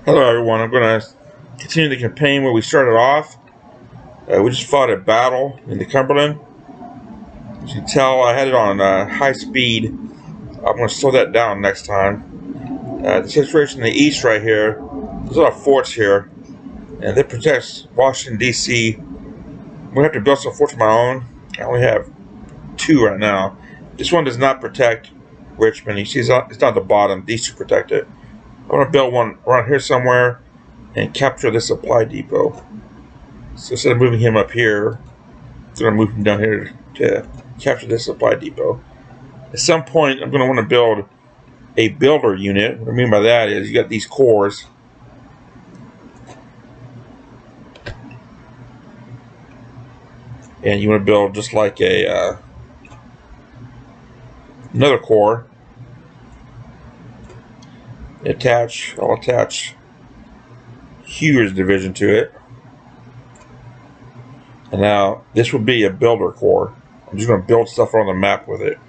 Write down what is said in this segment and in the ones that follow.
Hello everyone, I'm going to continue the campaign where we started off. We just fought a battle in the Cumberland. As you can tell, I had it on high speed. I'm going to slow that down next time. The situation in the east right here, there's a lot of forts here, and that protects Washington, D.C. I'm going to have to build some forts of my own. I only have 2 right now. This one does not protect Richmond. You see it's not at the bottom. These 2 protect it. I'm going to build one around here somewhere and capture the supply depot. So instead of moving him up here, I'm going to move him down here to capture this supply depot. At some point, I'm going to want to build a builder unit. What I mean by that is you got these cores. And you want to build just like a another core. I'll attach Huger's division to it. And now this will be a builder core. I'm just going to build stuff on the map with it.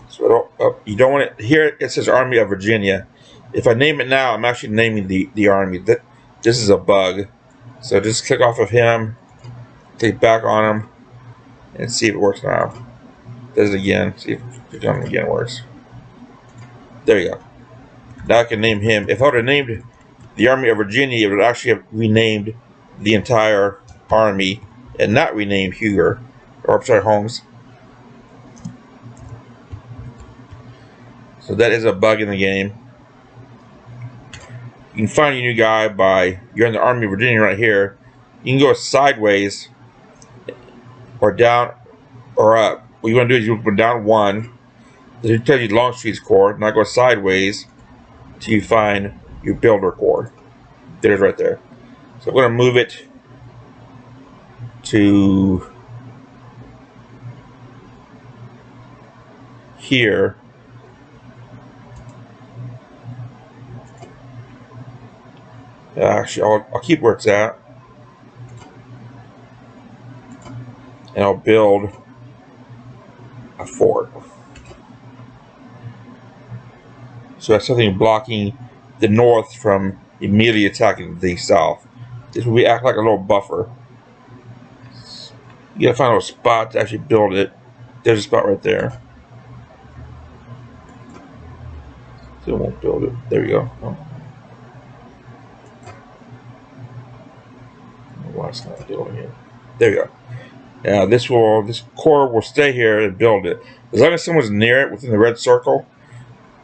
So you don't want it. Here it says Army of Virginia. If I name it now, I'm actually naming the army. This is a bug. So just click off of him, click back on him, and see if it works now. Does it again. See if it again works. There you go. Now I can name him. If I would have named the Army of Virginia, it would actually have renamed the entire army and not renamed Huger, or I'm sorry, Holmes. So that is a bug in the game. You can find your new guy by, you're in the Army of Virginia right here. You can go sideways or down or up. What you want to do is you go down 1. It tells you Longstreet's Corps. Now go sideways till you find your builder corps. There's right there. So I'm going to move it to here. Actually, I'll keep where it's at. And I'll build a fort. So that's something blocking the north from immediately attacking the south. This will act like a little buffer. You gotta find a spot to actually build it. There's a spot right there. Still won't build it. There we go. Oh. Why it's not building it? There you go. This core will stay here and build it. As long as someone's near it within the red circle,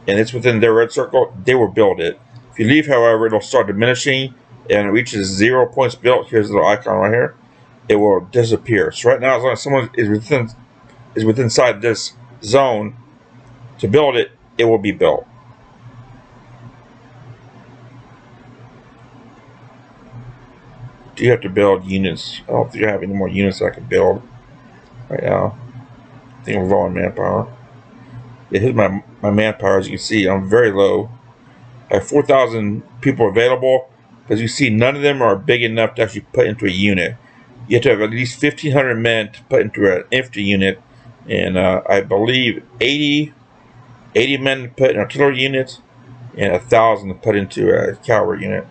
and it's within their red circle, they will build it. If you leave, however, it'll start diminishing and it reaches 0 points built. Here's a little icon right here. It will disappear. So right now, as long as someone is within inside this zone to build it, it will be built. Do you have to build units? I don't think I have any more units I can build right now. I think I'm low on manpower. Yeah, here's my manpower. As you can see, I'm very low. I have 4,000 people available. As you see, none of them are big enough to actually put into a unit. You have to have at least 1,500 men to put into an infantry unit, and I believe 80 men to put in artillery units, and 1,000 to put into a cavalry unit.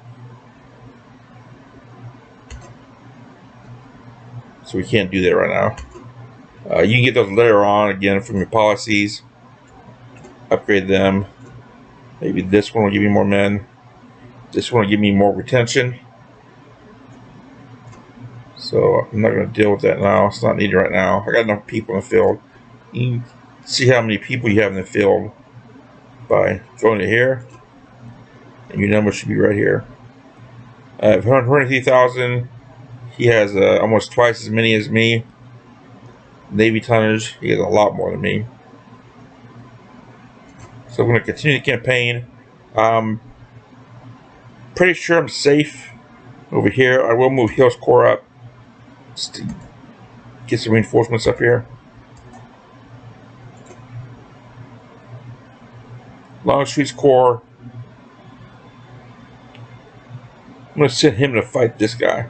So we can't do that right now. You can get those later on again from your policies. Upgrade them. Maybe this one will give you more men. This one will give me more retention. So I'm not going to deal with that now. It's not needed right now. I got enough people in the field. You can see how many people you have in the field by going to here. And your number should be right here. I have 123,000. He has almost twice as many as me. Navy tonnage. He has a lot more than me. So I'm going to continue the campaign. Pretty sure I'm safe over here. I will move Hill's Corps up just to get some reinforcements up here. Longstreet's Corps. I'm going to send him to fight this guy.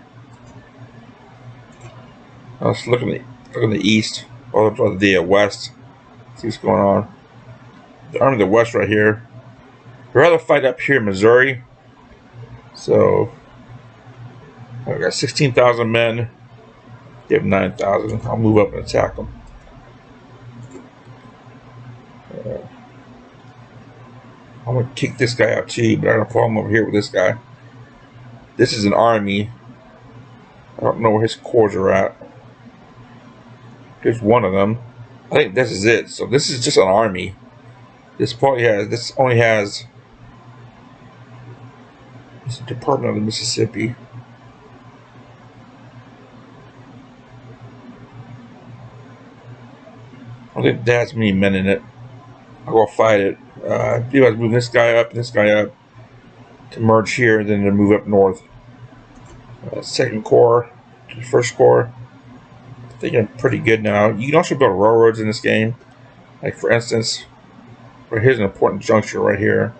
Let's look in the east or the west. See what's going on. The Army of the West right here. I'd rather fight up here in Missouri So I've got 16,000 men. They have 9,000. I'll move up and attack them. I'm gonna kick this guy out too, but I'm gonna follow him over here with this guy. This is an army. I don't know where his corps are at. There's one of them. I think this is it. So this is just an army. This only has it's the Department of the Mississippi. I don't think that has many men in it. I'll go fight it. I believe I was moving this guy up and this guy up to merge here, and then to move up north. Second corps to the first corps. I think I'm pretty good now. You can also build railroads in this game. Like for instance, right here's an important juncture right here.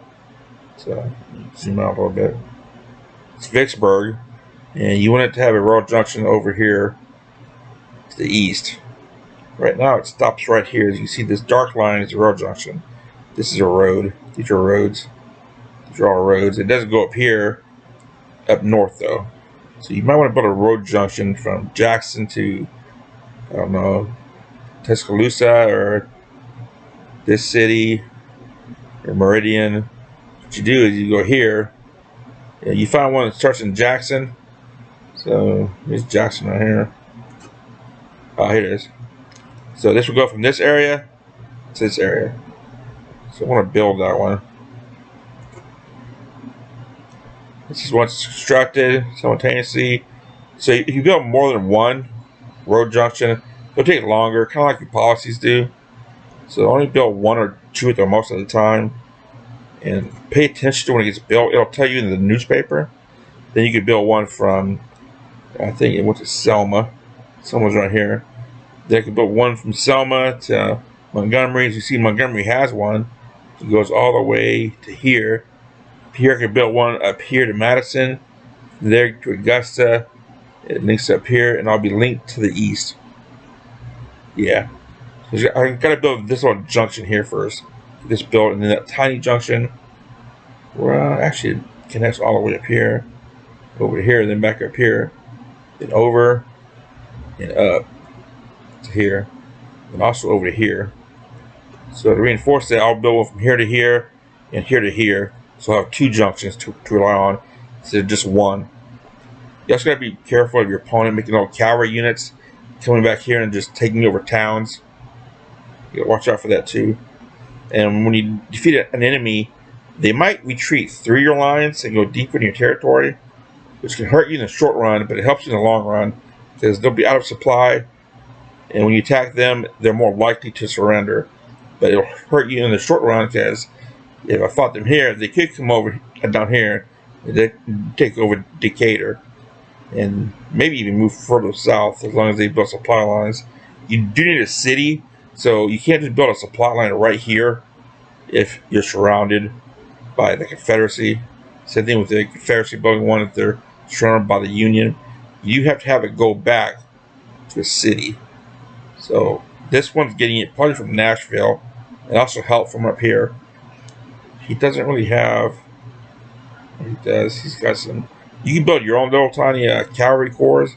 So zoom out a little bit. It's Vicksburg, and you want it to have a rail junction over here to the east. Right now it stops right here. As you see, this dark line is a rail junction. This is a road. These are roads. These are all roads. It doesn't go up here, up north though. So you might want to build a road junction from Jackson to, I don't know, Tuscaloosa or this city or Meridian. What you do is you go here. You find one that starts in Jackson. So here's Jackson right here. Oh, here it is. So this will go from this area to this area. So I want to build that one. This is once constructed simultaneously. So if you build more than one road junction, it'll take longer, kind of like your policies do. So only build one or two of them most of the time. And pay attention to when it gets built. It'll tell you in the newspaper. Then you could build one from, I think it went to Selma. Selma's right here. Then I could build one from Selma to Montgomery. As you see, Montgomery has one. It goes all the way to here. Here I could build one up here to Madison. There to Augusta. It links up here, and I'll be linked to the east. Yeah. So I gotta build this little junction here first. This built, and then that tiny junction, well, actually it connects all the way up here, over here, then back up here, then over and up to here, and also over to here. So to reinforce that, I'll build one from here to here and here to here. So I'll have two junctions to rely on instead of just one. You also gotta be careful of your opponent making all cavalry units coming back here and just taking over towns. You gotta watch out for that too. And when you defeat an enemy, they might retreat through your lines and go deeper in your territory, which can hurt you in the short run, but it helps you in the long run because they'll be out of supply. And when you attack them, they're more likely to surrender. But it'll hurt you in the short run because if I fought them here, they could come over down here and they take over Decatur and maybe even move further south as long as they build supply lines. You do need a city. So you can't just build a supply line right here if you're surrounded by the Confederacy. Same thing with the Confederacy building one if they're surrounded by the Union. You have to have it go back to a city. So this one's getting it probably from Nashville and also help from up here. He doesn't really have, he does, he's got some, you can build your own little tiny cavalry corps.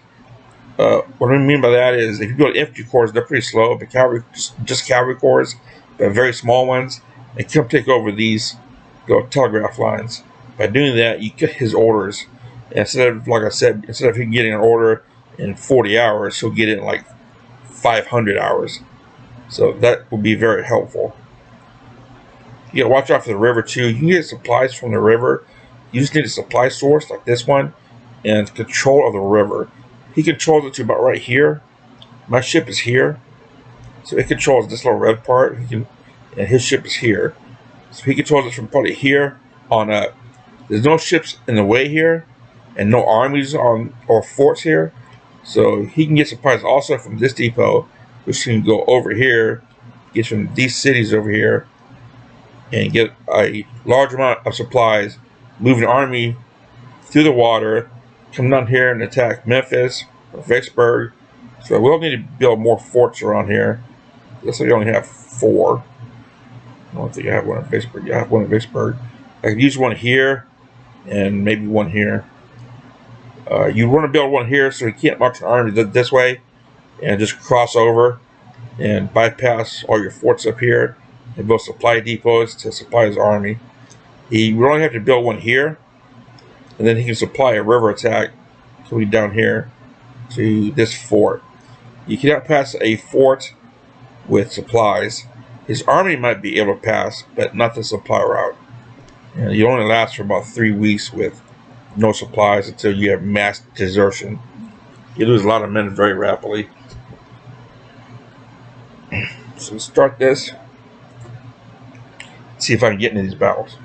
What I mean by that is if you build infantry corps, they're pretty slow, but cavalry, just cavalry corps, but very small ones, and come take over these telegraph lines. By doing that, you get his orders. And instead of, like I said, instead of him getting an order in 40 hours, he'll get it in like 500 hours. So that will be very helpful. You gotta watch out for the river too. You can get supplies from the river. You just need a supply source like this one and control of the river. He controls it to about right here. My ship is here. So it controls this little red part. And his ship is here. So he controls it from probably here on up. There's no ships in the way here and no armies on or forts here. So he can get supplies also from this depot, which can go over here, get from these cities over here, and get a large amount of supplies, move an army through the water, come down here and attack Memphis or Vicksburg. So we'll need to build more forts around here. Looks like I only have 4. I don't think I have one in Vicksburg. Yeah, I have one in Vicksburg. I could use one here and maybe one here. You want to build one here so he can't march an army this way and just cross over and bypass all your forts up here and build supply depots to supply his army. He would only have to build one here, and then he can supply a river attack coming down here to this fort. You cannot pass a fort with supplies. His army might be able to pass, but not the supply route. And you only last for about 3 weeks with no supplies until you have mass desertion. You lose a lot of men very rapidly. So let's start this. See if I can get into these battles.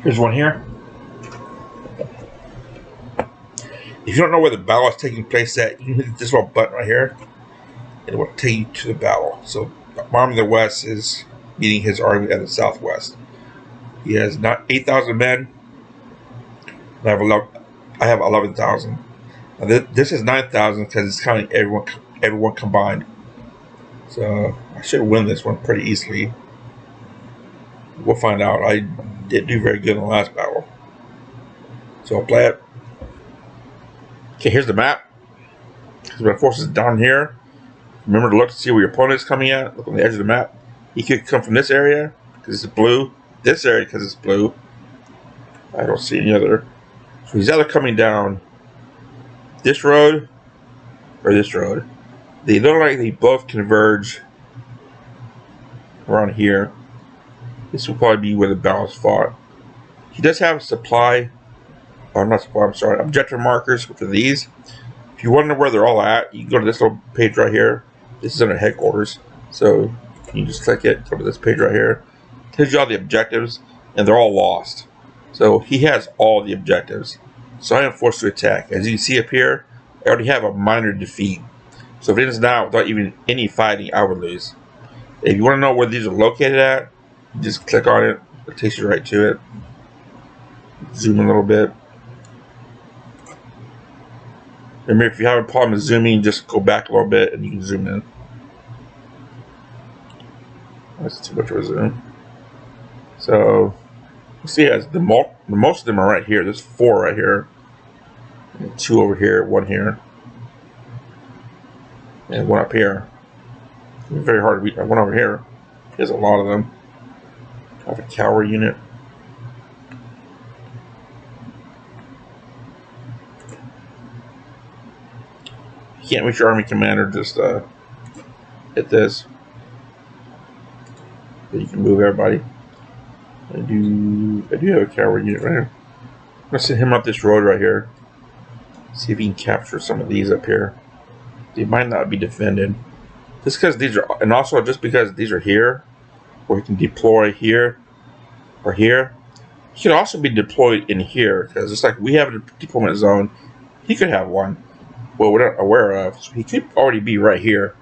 Here's one here. If you don't know where the battle is taking place at, you can hit this little button right here, and it will take you to the battle. So, Army of the West is meeting his army at the Southwest. He has not 8,000 men. I have 11,000. This is 9,000 because it's counting everyone combined. So I should win this one pretty easily. We'll find out. I didn't do very good in the last battle, so I'll play it. Okay, here's the map. Because my forces down here. Remember to look to see where your opponent is coming at. Look on the edge of the map. He could come from this area because it's blue. This area because it's blue. I don't see any other. So he's either coming down this road or this road. They look like they both converge around here. This will probably be where the battle is fought. He does have supply, or not supply, I'm sorry, objective markers, which are these. If you want to know where they're all at, you can go to this little page right here. This is under headquarters. So you just click it, go to this page right here. It tells you all the objectives, and they're all lost. So he has all the objectives. So I am forced to attack. As you can see up here, I already have a minor defeat. So if it ends now without even any fighting, I would lose. If you want to know where these are located at, you just click on it. It takes you right to it. Zoom in a little bit. Remember, if you have a problem with zooming, just go back a little bit and you can zoom in. That's too much of a zoom. So, you see, as most of them are right here. There's 4 right here, and 2 over here, 1 here, and 1 up here. It's very hard to beat. 1 over here. There's a lot of them. I have a cavalry unit. You can't reach your army commander, just hit this. So you can move everybody. I do have a cavalry unit right here. I'm gonna send him up this road right here. See if he can capture some of these up here. They might not be defended. Just because these are, and also just because these are here, where he can deploy here or here. He could also be deployed in here, because it's like we have a deployment zone. He could have one. Well, we're not aware of. So he could already be right here.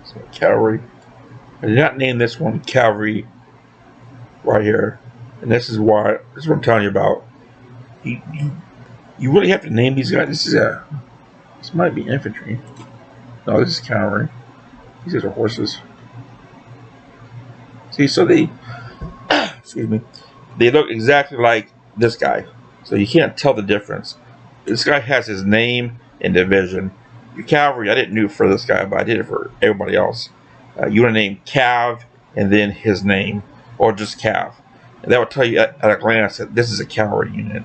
So cavalry. I did not name this one cavalry right here, and this is what I'm telling you about. You really have to name these guys. This might be infantry. No, this is cavalry. These are horses. See, so they excuse me, they look exactly like this guy, so you can't tell the difference. This guy has his name and division. Your cavalry, I didn't do it for this guy, but I did it for everybody else. You want to name Cav and then his name, or just Cav, and that will tell you at a glance that this is a cavalry unit.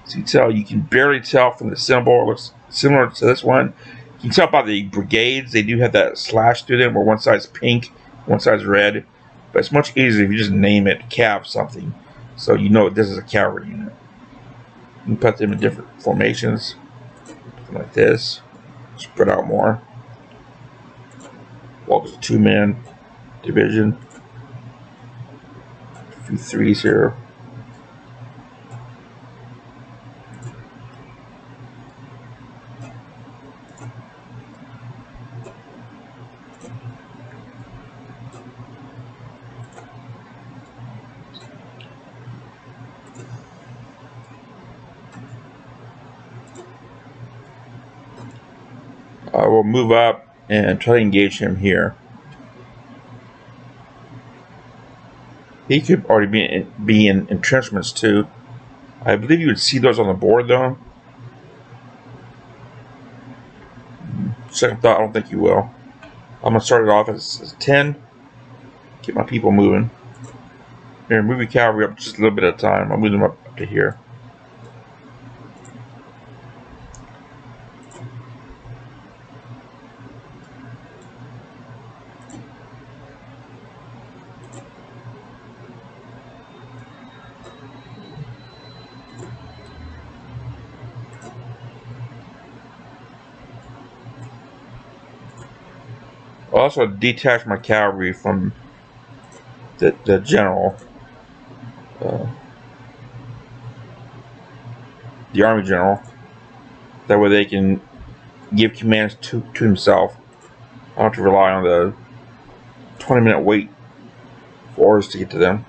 So you can barely tell from the symbol. It looks similar to this one. You can tell by the brigades. They do have that slash through them, where one side's pink, one side's red. But it's much easier if you just name it Cav something, so you know this is a cavalry unit. You can put them in different formations, like this. Spread out more. Walks 2-man division. A few threes here. I will move up and try to engage him here. He could already be in entrenchments too. I believe you would see those on the board though. Second thought, I don't think you will. I'm going to start it off as 10. Get my people moving. Here, move your cavalry up just a little bit at a time. I'll move them up to here. I'll also detach my cavalry from the general, the army general. That way they can give commands to himself. I don't have to rely on the 20-minute wait for orders to get to them.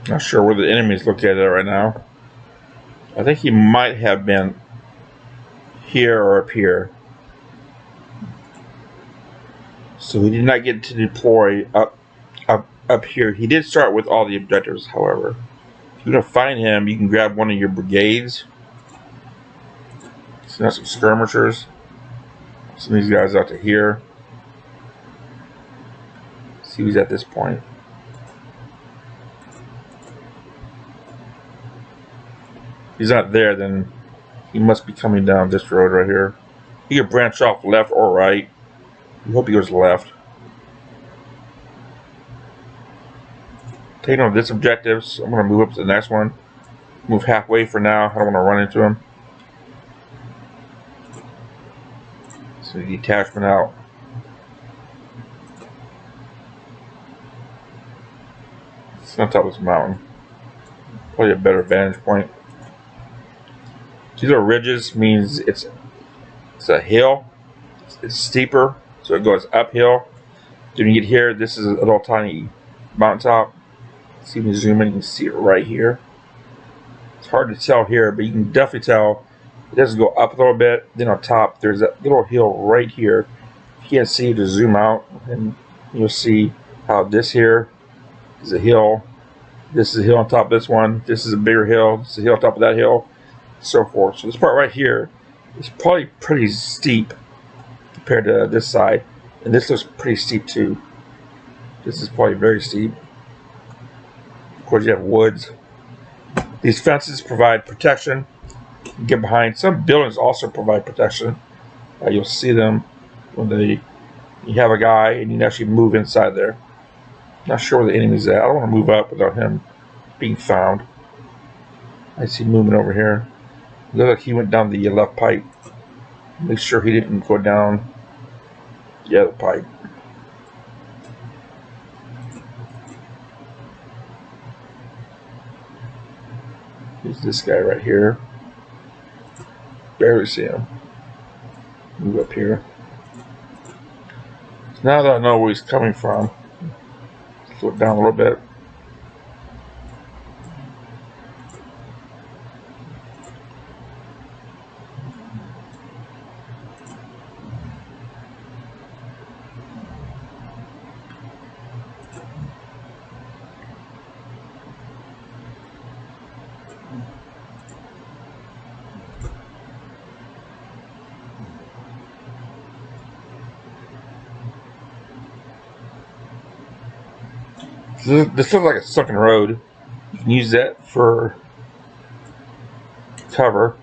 Not sure where the enemy's located right now. I think he might have been here or up here. So he did not get to deploy up here. He did start with all the objectives, however. If you're going to find him, you can grab one of your brigades. Send out some skirmishers. Send these guys out to here. See who's at this point. If he's not there, then he must be coming down this road right here. He could branch off left or right. I hope he goes left. Taking on this objective, so I'm going to move up to the next one. Move halfway for now. I don't want to run into him. So the detachment out. It's on top of this mountain. Probably a better vantage point. These are ridges, means it's a hill. It's steeper, so it goes uphill. Then you get here, this is a little tiny mountaintop. See, when you zoom in, you can see it right here. It's hard to tell here, but you can definitely tell it does go up a little bit. Then on top, there's that little hill right here. If you can't see, just zoom out, and you'll see how this here is a hill. This is a hill on top of this one. This is a bigger hill. This is a hill on top of that hill, so forth. So this part right here is probably pretty steep compared to this side, and this looks pretty steep too. This is probably very steep. Of course, you have woods. These fences provide protection. You get behind. Some buildings also provide protection. You'll see them when you have a guy and you can actually move inside there. Not sure where the enemy's at. I don't want to move up without him being found. I see movement over here. Looks like he went down the left pipe. Make sure he didn't go down the other pipe. Here's this guy right here. Barely see him. Move up here. So now that I know where he's coming from, slow it down a little bit. This looks like a sunken road. You can use that for cover.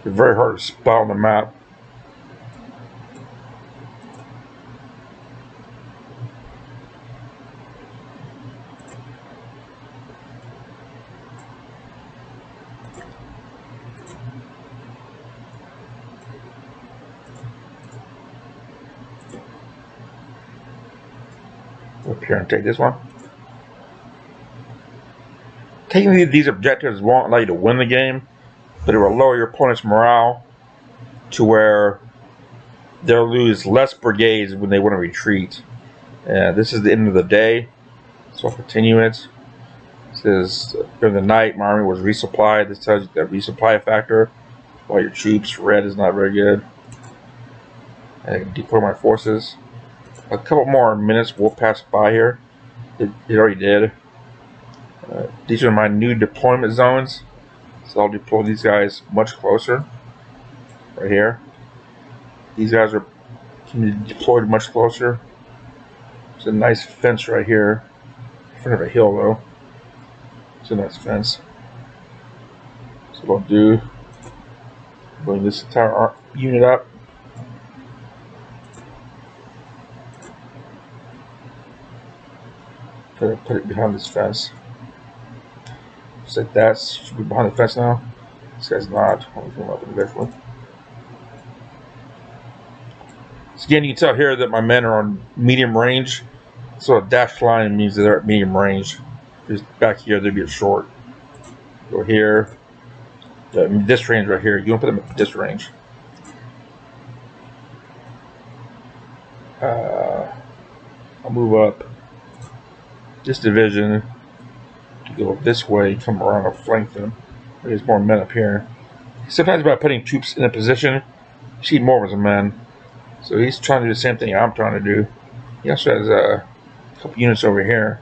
It's very hard to spot on the map. Up here and take this one. Taking these objectives won't allow you to win the game, but it will lower your opponent's morale to where they'll lose less brigades when they want to retreat. This is the end of the day, so I'll continue it. It says during the night my army was resupplied. This tells you the resupply factor. While your troops, red is not very good. I can deploy my forces. A couple more minutes will pass by here. It already did. These are my new deployment zones, so I'll deploy these guys much closer. Right here. These guys can be deployed much closer. It's a nice fence right here. In front of a hill though. It's a nice fence. So what I'll do, bring this entire unit up. Put it behind this fence. Just like that. Should be behind the fence now. This guy's not. I'll come up in the next one. So again, you can tell here that my men are on medium range. So a dashed line means that they're at medium range. Just back here, they'd be at short. Go here. This range right here. You want to put them at this range. I'll move up this division to go this way, come around and flank them. There's more men up here. Sometimes by putting troops in a position, you need more of his men. So he's trying to do the same thing I'm trying to do. He also has a couple units over here.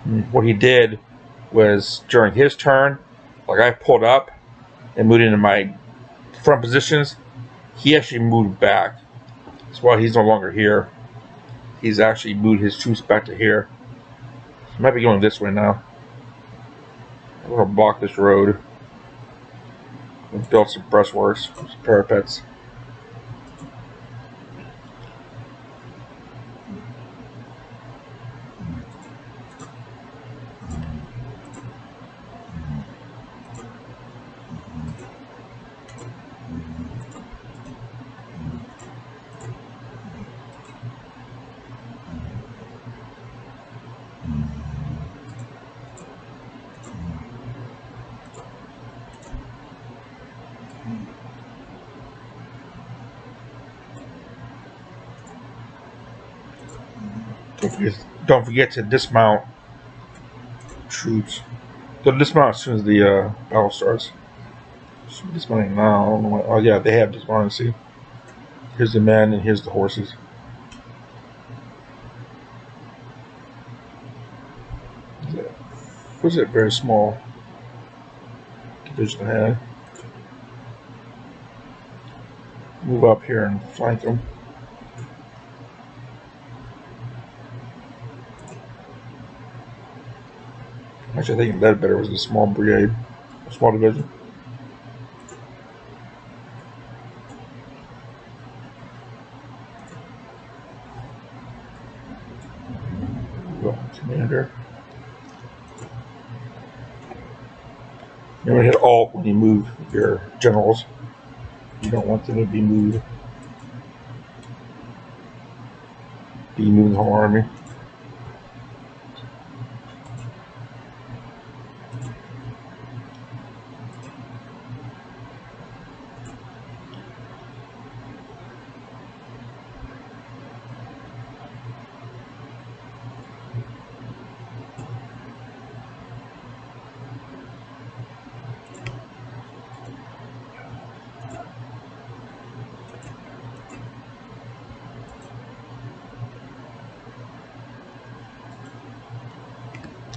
And what he did was during his turn, like I pulled up and moved into my front positions, he actually moved back. That's why he's no longer here. He's actually moved his troops back to here. He might be going this way now. I'm going to block this road and build some breastworks, some parapets. Don't forget to dismount troops. They'll dismount as soon as the battle starts. Should be dismounting now. I don't know what, oh yeah, they have dismounted. See, here's the men and here's the horses. Was it very small division ahead? Move up here and flank them. Actually, I think that better was a small brigade, a small division. Well, commander. You want to hit Alt when you move your generals. You don't want them to be moved. Be moving the whole army.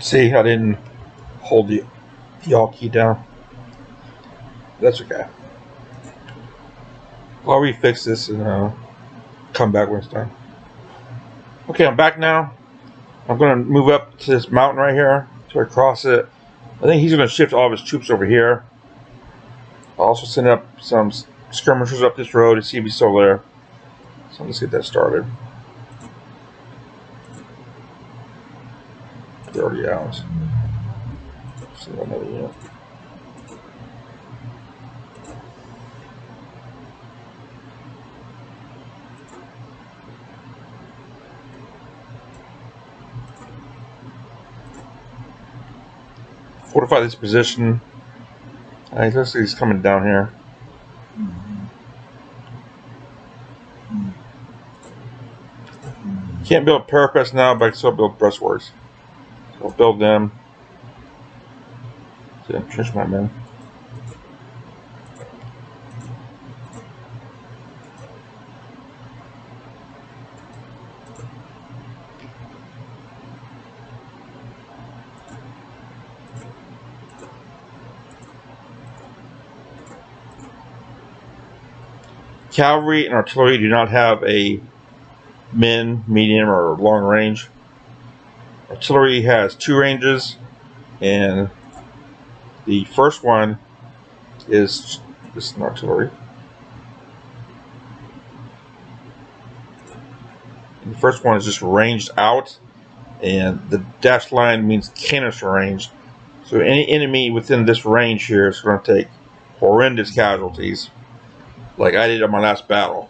See, I didn't hold the Alt key down. That's okay. I'll refix this and come back when it's done. Okay, I'm back now. I'm going to move up to this mountain right here till I cross it. I think he's going to shift all of his troops over here. I'll also send up some skirmishers up this road to see if he's still there. So let's get that started. They're already out. See another unit. Fortify this position. It looks like he's coming down here. Can't build parapets now, but I can still build breastworks. So I'll build them. To entrench my men. Cavalry and artillery do not have a min, medium, or long range. Artillery has 2 ranges, and the first one is this is artillery. And the first one is just ranged out, and the dashed line means canister range. So any enemy within this range here is going to take horrendous casualties, like I did on my last battle.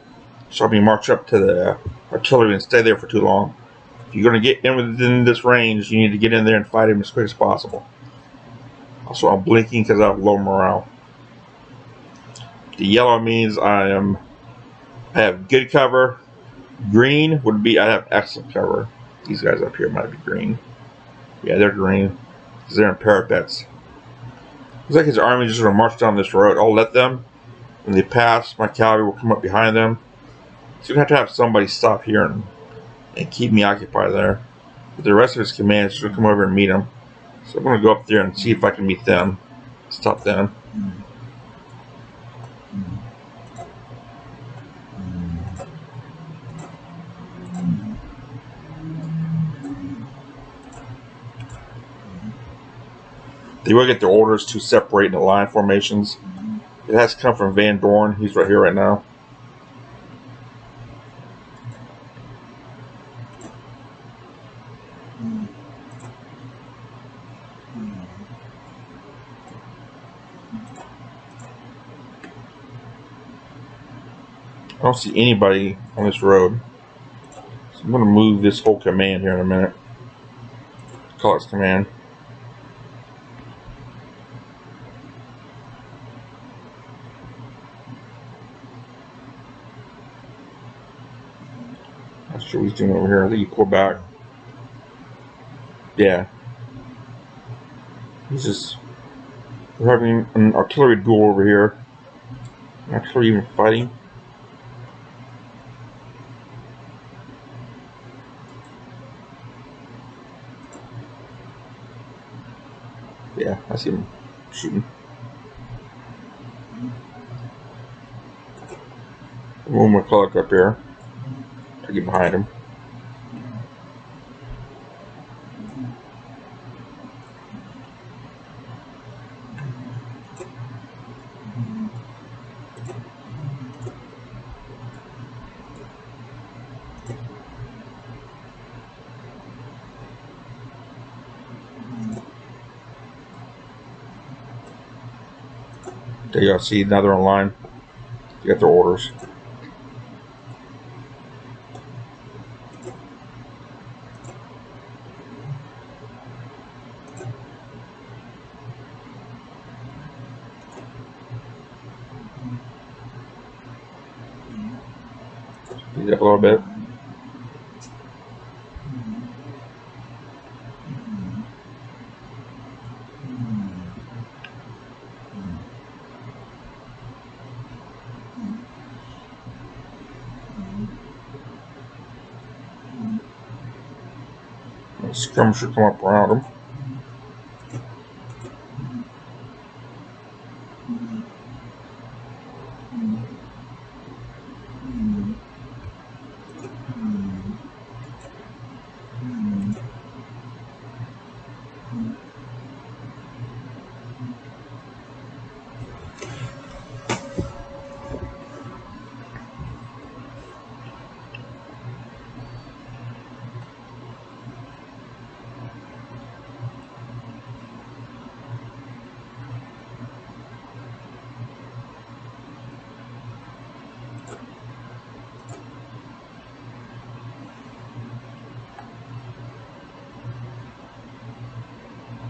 So I'm going to march up to the artillery and stay there for too long. If you're going to get in within this range, you need to get in there and fight him as quick as possible. Also, I'm blinking because I have low morale. The yellow means I have good cover. Green would be I have excellent cover. These guys up here might be green. Yeah, they're green because they're in parapets. Looks like his army is just going to march down this road. I'll let them. When they pass, my cavalry will come up behind them. So you have to have somebody stop here and keep me occupied there. But the rest of his command is going to come over and meet him. So I'm going to go up there and see if I can meet them. Stop them. They will get their orders to separate into line formations. It has to come from Van Dorn. He's right here right now. I don't see anybody on this road. So I'm going to move this whole command here in a minute. Call its command. Not sure what he's doing over here. I think he pulled back. Yeah. He's just... We're having an artillery duel over here. Artillery even fighting. Yeah, I see him shooting. Move my clock up here to get behind him. There you go. See, now they're online. You got their orders. Speed up a little bit. Scrum should come up around him.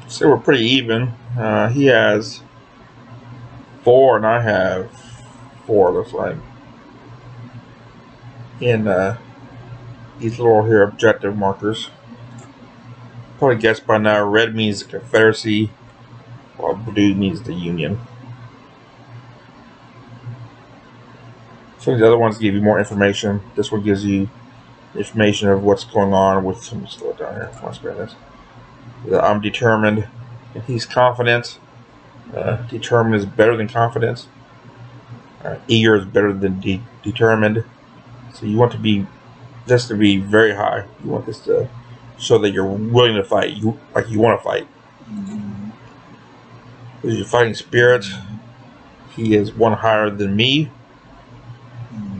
So we're pretty even. He has 4 and I have 4, looks like. In these little here objective markers. Probably guessed by now, red means the Confederacy, while blue means the Union. So the other ones give you more information. This one gives you information of what's going on with some. Slow it down here. Let's spare this. I'm determined. He's confident. Determined is better than confident. Eager is better than determined. So you want this to be very high. You want this to show that you're willing to fight. You want to fight. This is your fighting spirit. He is 1 higher than me.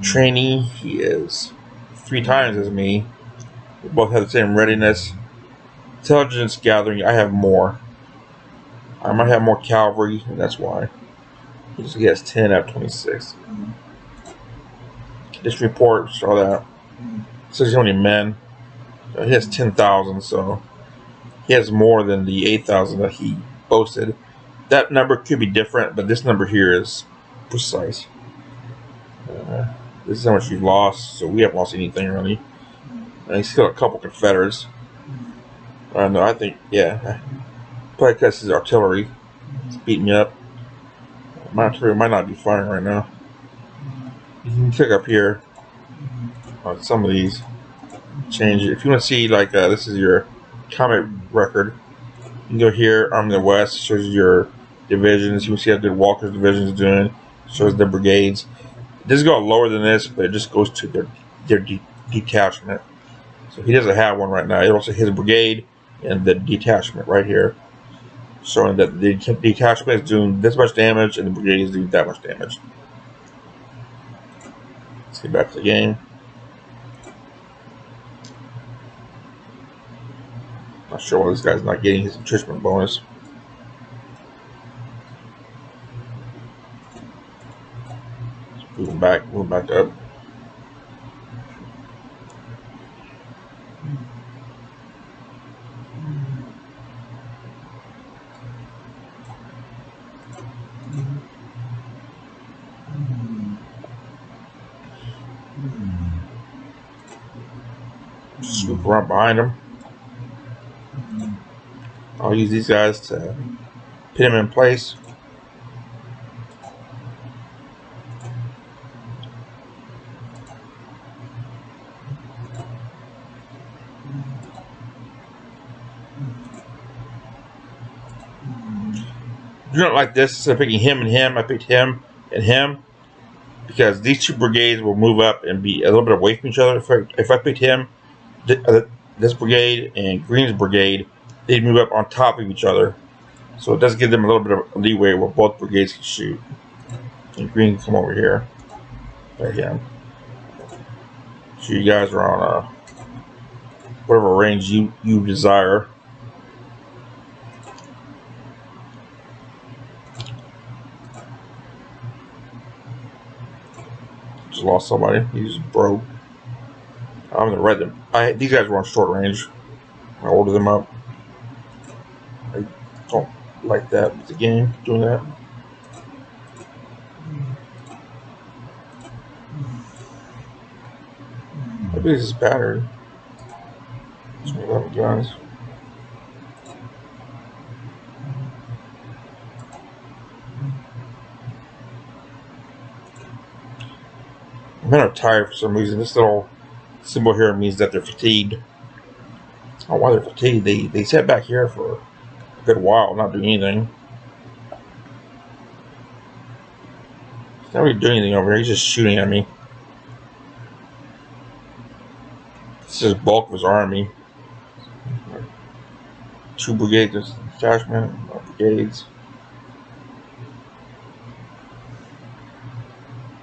Training, he is 3 times as me. We both have the same readiness. Intelligence gathering, I have more. I might have more cavalry, and that's why. He has 10 out of 26. This report saw that. So he's only men. He has 10,000, so he has more than the 8,000 that he boasted. That number could be different, but this number here is precise. This is how much he lost, so we haven't lost anything really. He's got a couple Confederates. No, I think, yeah. Probably because his artillery is beating me up. My artillery might not be firing right now. You can click up here on some of these. Change it. If you want to see, like, this is your combat record. You can go here on the west. Shows you your divisions. You can see how good Walker's division is doing. Shows the brigades. It doesn't go lower than this, but it just goes to their detachment. So he doesn't have one right now. It also his brigade and the detachment right here, showing that the detachment is doing this much damage and the brigade is doing that much damage. Let's get back to the game. Not sure why this guy's not getting his entrenchment bonus. Moving back up. Swoop around behind him. I'll use these guys to pin him in place. do not like this. Instead of picking him and him, I picked him and him because these two brigades will move up and be a little bit away from each other. If I picked him, this brigade and Green's brigade, they'd move up on top of each other. So it does give them a little bit of leeway where both brigades can shoot. And Green can come over here. Again. So you guys are on whatever range you desire. Just lost somebody. He just broke. I'm gonna read them. These guys were on short range. I ordered them up. I don't like that with the game doing that. Maybe this is battery. It's 11 guns. Men are tired for some reason. This little symbol here means that they're fatigued. I don't know why they're fatigued. They sat back here for a good while, not doing anything. He's not really doing anything over here. He's just shooting at me. This is the bulk of his army. 2 brigades, detachment, brigades.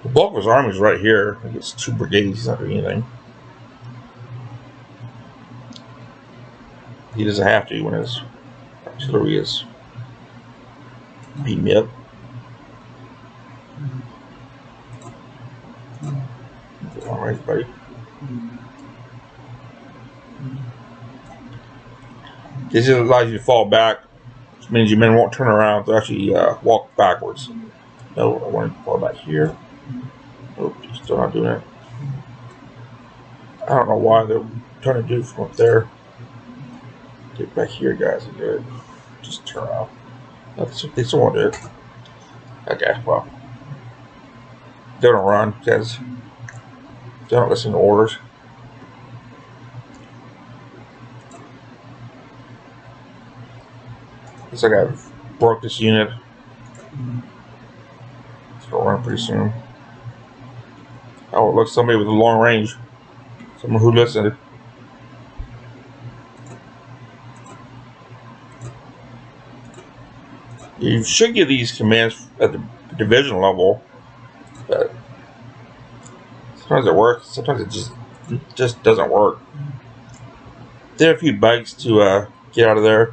The bulk of his army is right here. I guess 2 brigades. He's not doing anything. He doesn't have to when his artillery is beating me up. All right, buddy. This allows you to fall back, which means your men won't turn around. They'll actually walk backwards. No, I want to fall back here. Nope, still not doing it. I don't know why they're trying to do it from up there. Get back here, guys, and do it. Just turn around. They still won't do it. Okay, well. They don't run because they don't listen to orders. Looks like I broke this unit. It's gonna run pretty soon. Oh, it looks somebody with a long range. Someone who listened. You should get these commands at the division level, but sometimes it works. Sometimes it just doesn't work. There are a few bugs to get out of there,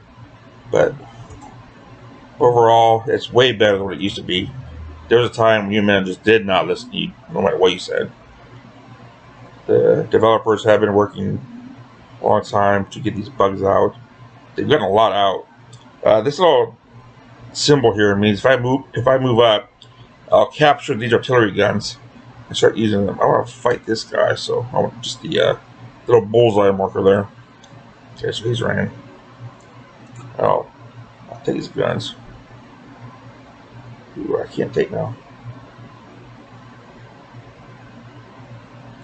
but overall, it's way better than what it used to be. There was a time when your men just did not listen to you, no matter what you said. The developers have been working a long time to get these bugs out. They've gotten a lot out. This little symbol here means if I move up, I'll capture these artillery guns and start using them. I want to fight this guy, so I want just the little bullseye marker there. Okay, so he's running. Oh, I'll take these guns. Ooh, I can't take now.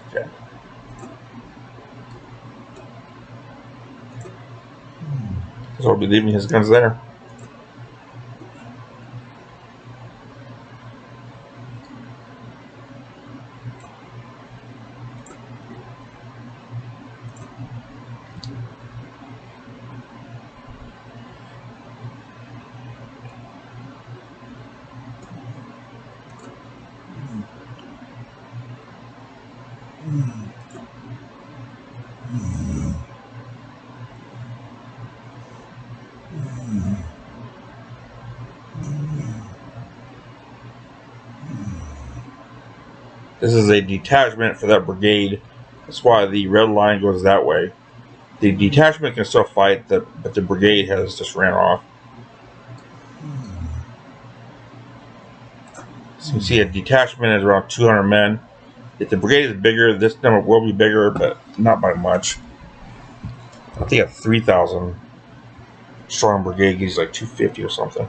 Okay. So I'll be leaving his guns there. This is a detachment for that brigade. That's why the red line goes that way. The detachment can still fight, but the brigade has just ran off. So you can see a detachment is around 200 men. If the brigade is bigger, this number will be bigger, but not by much. I think a 3,000 strong brigade gives like 250 or something.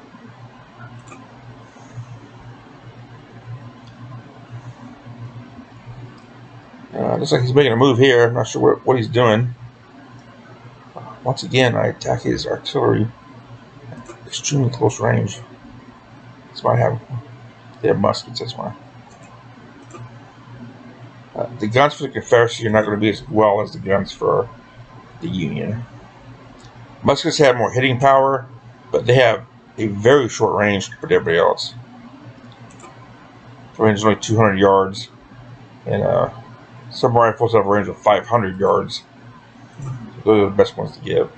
Looks like he's making a move here. I'm not sure what he's doing. Once again, I attack his artillery at extremely close range. That's why they have muskets. That's why. The guns for the Confederacy are not going to be as well as the guns for the Union. Muskets have more hitting power, but they have a very short range compared to everybody else. The range is only 200 yards, and some rifles have a range of 500 yards. Those are the best ones to give.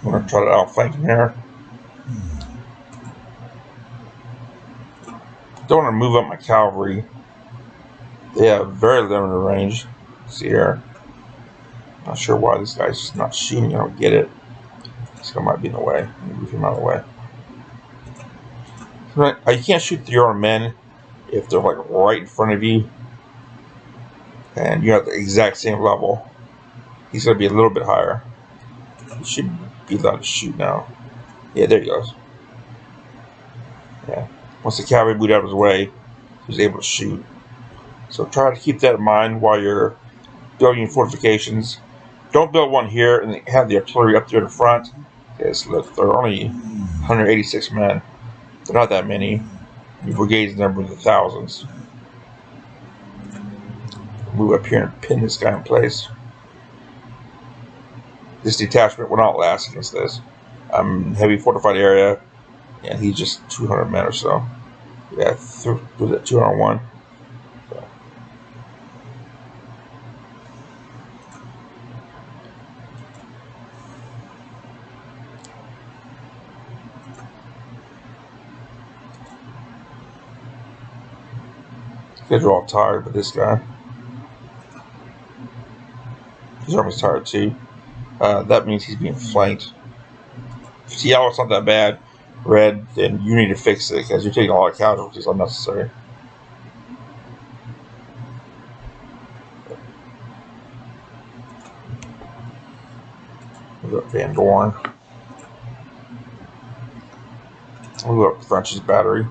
I'm going to try to outflank him here. Don't want to move up my cavalry. They have very limited range. See here. Not sure why this guy's just not shooting. I don't get it. This guy might be in the way. Let me move him out of the way. You can't shoot through your own men if they're like right in front of you and you're at the exact same level. He's going to be a little bit higher. He should be allowed to shoot now. Yeah, there he goes. Yeah. Once the cavalry moved out of his way, he was able to shoot. So try to keep that in mind while you're building your fortifications. Don't build one here and have the artillery up there in the front. Because look, there are only 186 men. They're not that many. Your brigade's number in the thousands. Move up here and pin this guy in place. This detachment will not last against this. I'm in heavy fortified area, and he's just 200 men or so. Yeah, was it 201? So. You guys are all tired, but this guy, his army's tired too. That means he's being flanked. If yellow's not that bad, red, then you need to fix it because you're taking a lot of casualties unnecessary. Move up Van Dorn. Move up French's battery.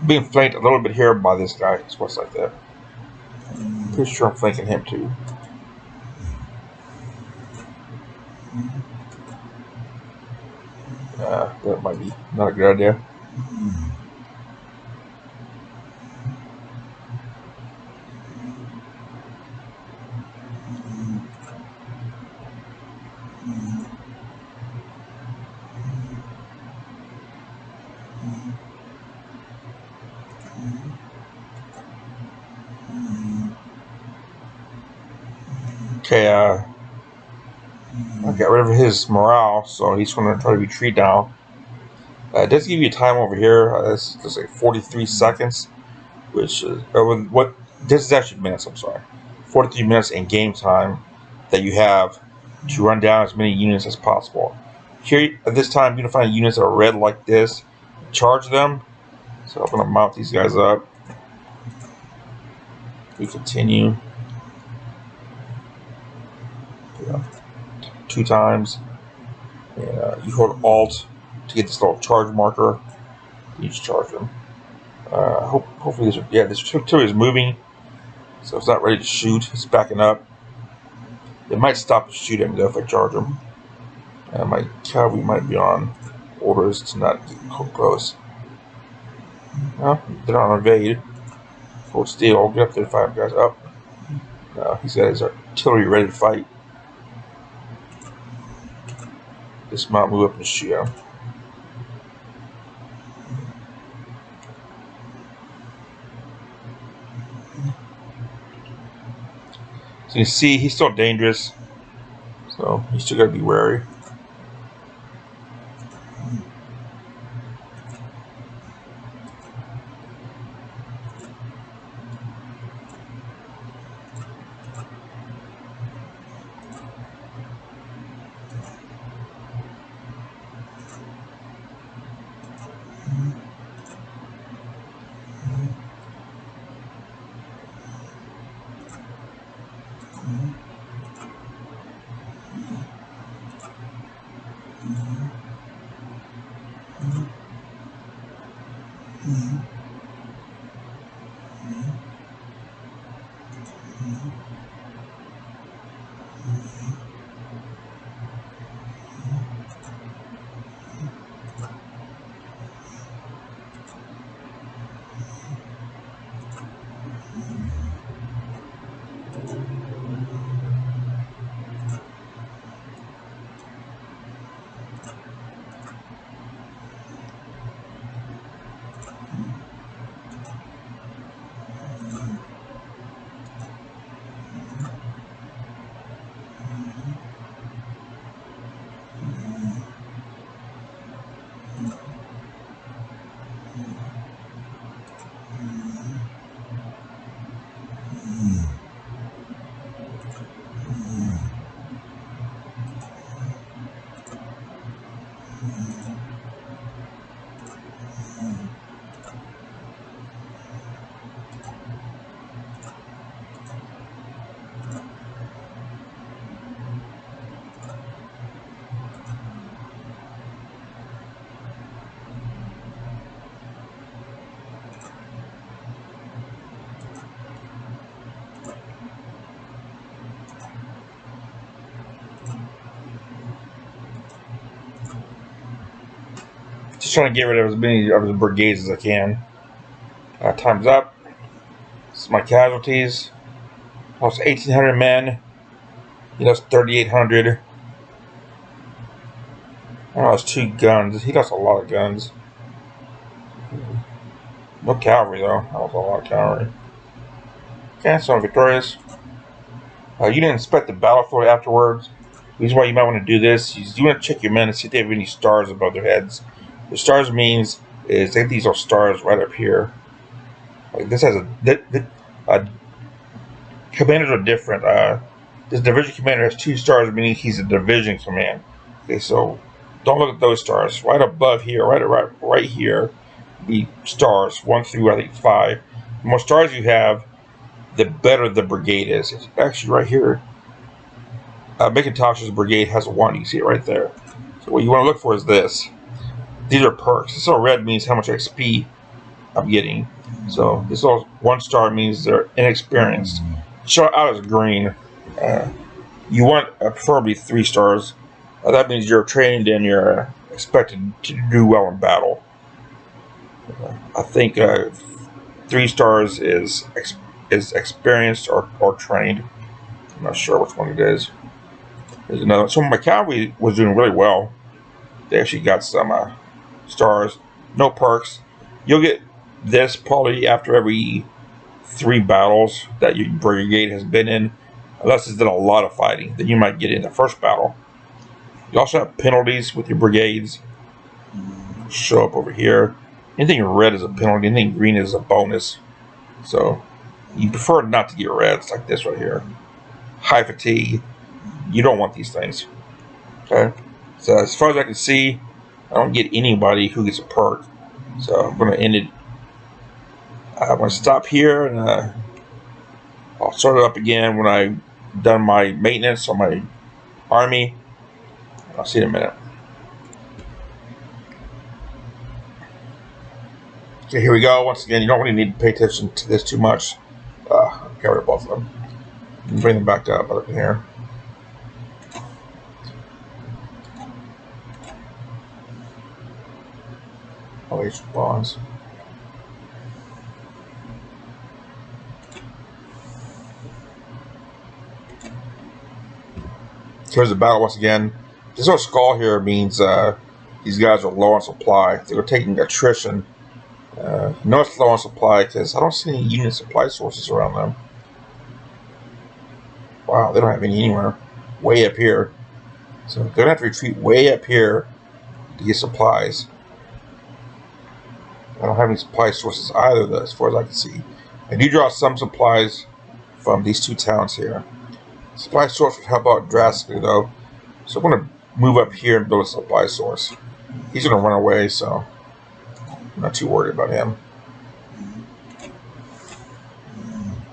Being flanked a little bit here by this guy. It's what's like that. Pretty sure I'm flanking him too. That might be not a good idea. Okay, I got rid of his morale, so he's going to try to retreat now. It does give you time over here. It's like 43 seconds, which is what this is actually minutes. I'm sorry, 43 minutes in game time that you have to run down as many units as possible. Here at this time, you're going to find units that are red like this. Charge them. So I'm going to mount these guys up. We continue. Yeah. 2 times. And you hold Alt to get this little charge marker. You just charge them. Hopefully, this artillery is moving, so it's not ready to shoot. It's backing up. It might stop to shoot him though if I charge them. My cavalry might be on orders to not get close. No, they're on evade. Hold still. Get up there, 5 guys up. No, he's got his artillery ready to fight. Dismount, move up and shoot him. So you see, he's still dangerous. So you still got to be wary. Just trying to get rid of as many of the brigades as I can. Time's up. This is my casualties. Lost 1,800 men. He lost 3,800. I lost 2 guns. He lost a lot of guns. No cavalry though. That was a lot of cavalry. Okay, so I'm victorious. You didn't inspect the battlefield afterwards. The reason why you might want to do this is you want to check your men and see if they have any stars above their heads. The stars means is they have these little stars right up here. Like this has commanders are different. This division commander has 2 stars, meaning he's a division command. Okay, so don't look at those stars. Right above here, right here, be stars 1 through I think 5. The more stars you have, the better the brigade is. It's actually right here. McIntosh's brigade has a 1. You see it right there. So what you want to look for is this. These are perks. This little red means how much XP I'm getting. So this little 1 star means they're inexperienced. Show out as green. You want preferably 3 stars. That means you're trained and you're expected to do well in battle. I think 3 stars is experienced or trained. I'm not sure which one it is. There's another. So my cavalry was doing really well. They actually got some stars. No perks. You'll get this probably after every 3 battles that your brigade has been in, unless it's done a lot of fighting. Then you might get in the first battle. You also have penalties with your brigades. Show up over here. Anything red is a penalty. Anything green is a bonus. So you prefer not to get reds like this right here. High fatigue. You don't want these things. Okay. So as far as I can see, I don't get anybody who gets a perk. So I'm going to end it. I'm going to stop here and I'll start it up again when I've done my maintenance on my army. I'll see you in a minute. Okay, here we go. Once again, you don't really need to pay attention to this too much. Get rid of both of them. Bring them back up in here. Oh, these bonds. Here's the battle once again. This little skull here means these guys are low on supply. They were taking attrition. No, it's low on supply because I don't see any unit supply sources around them. Wow, they don't have any anywhere. Way up here. So they're going to have to retreat way up here to get supplies. I don't have any supply sources either, though, as far as I can see. I do draw some supplies from these 2 towns here. Supply source would help out drastically, though. So I'm going to move up here and build a supply source. He's going to run away, so I'm not too worried about him.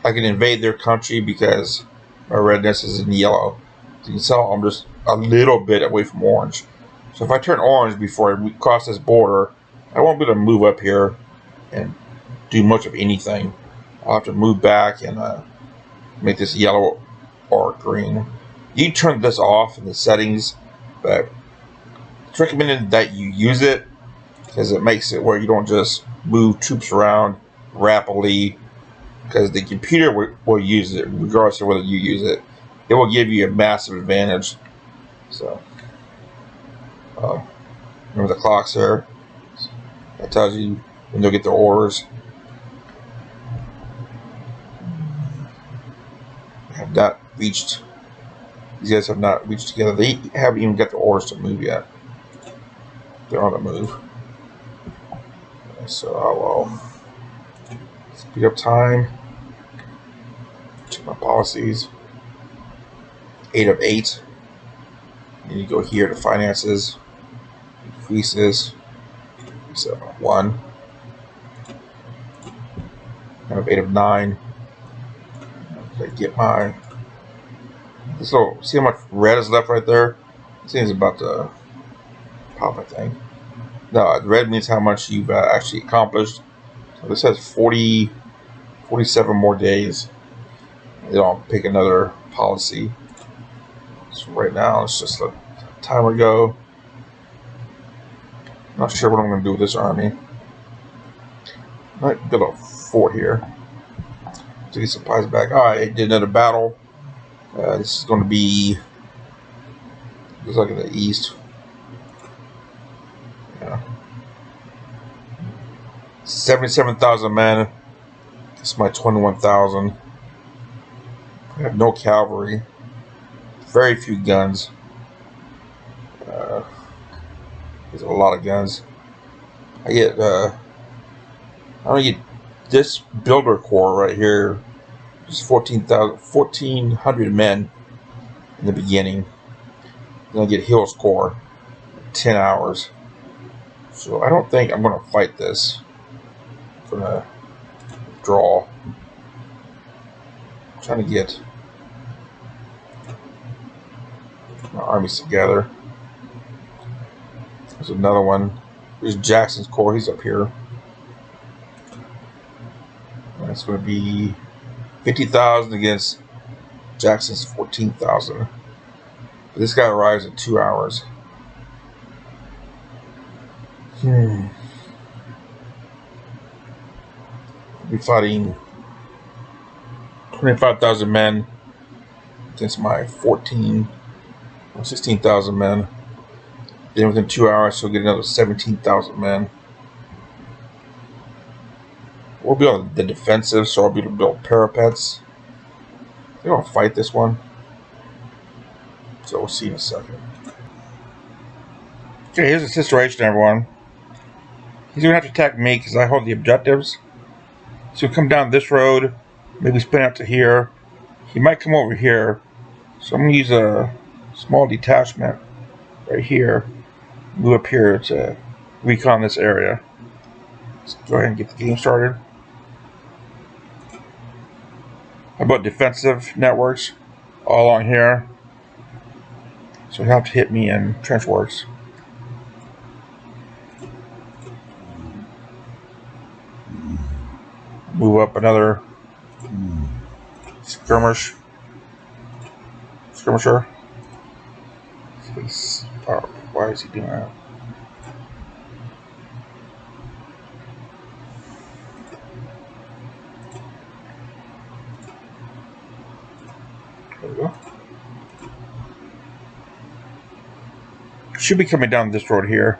I can invade their country because my redness is in yellow. So you can tell I'm just a little bit away from orange. So if I turn orange before I cross this border, I won't be able to move up here and do much of anything. I'll have to move back and make this yellow or green. You can turn this off in the settings, but it's recommended that you use it because it makes it where you don't just move troops around rapidly, because the computer will use it regardless of whether you use it. It will give you a massive advantage. So remember the clocks there? That tells you when they'll get their orders. Have not reached. These guys have not reached together. They haven't even got the orders to move yet. They're on the move. So I will speed up time. Check my policies. 8 of 8. And you go here to finances. Increase this. 1. 9 of 8 of 9. I get my. This little. See how much red is left right there? This thing's about to pop, I think. No, red means how much you've actually accomplished. So this has 47 more days. I'll pick another policy. So right now, let's just let the timer go. Not sure what I'm going to do with this army. Might build a fort here to get supplies back. I did another battle. This is going to be. Looks like in the east. Yeah. 77,000 men. This is my 21,000. I have no cavalry. Very few guns. There's a lot of guns. I get this builder corps right here. Just 1,400 men in the beginning. Then I get Hill's corps. 10 hours. So I don't think I'm going to fight this. I'm going to draw. I'm trying to get my armies together. There's another one. There's Jackson's corps. He's up here. That's going to be 50,000 against Jackson's 14,000. This guy arrives in 2 hours. I'll be fighting 25,000 men against my 16,000 men. Then within 2 hours, he'll get another 17,000 men. We'll be on the defensive, so I'll be able to build parapets. They're going to fight this one. So we'll see in a second. Okay, here's the situation, everyone. He's going to have to attack me because I hold the objectives. So he'll come down this road, maybe spin out to here. He might come over here. So I'm going to use a small detachment right here. Move up here to recon this area. Let's go ahead and get the game started. How about defensive networks all along here? So he'll have to hit me in trench works. Move up another skirmisher. Why is he doing that? There we go. Should be coming down this road here.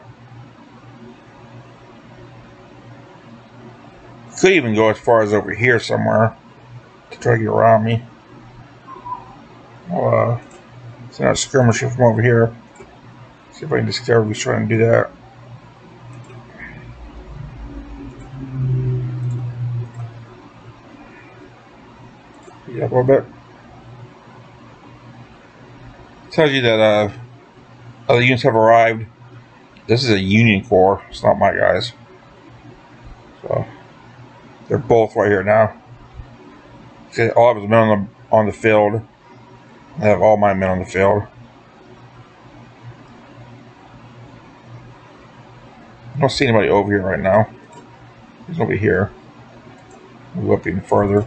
Could even go as far as over here somewhere to try to get around me. I'll send out a skirmisher from over here. See if I can discover who's trying to do that. Speed up a little bit. Tells you that other units have arrived. This is a Union Corps. It's not my guys. So they're both right here now. See, all of his men on the field. I have all my men on the field. I don't see anybody over here right now. He's over here. Move up even further.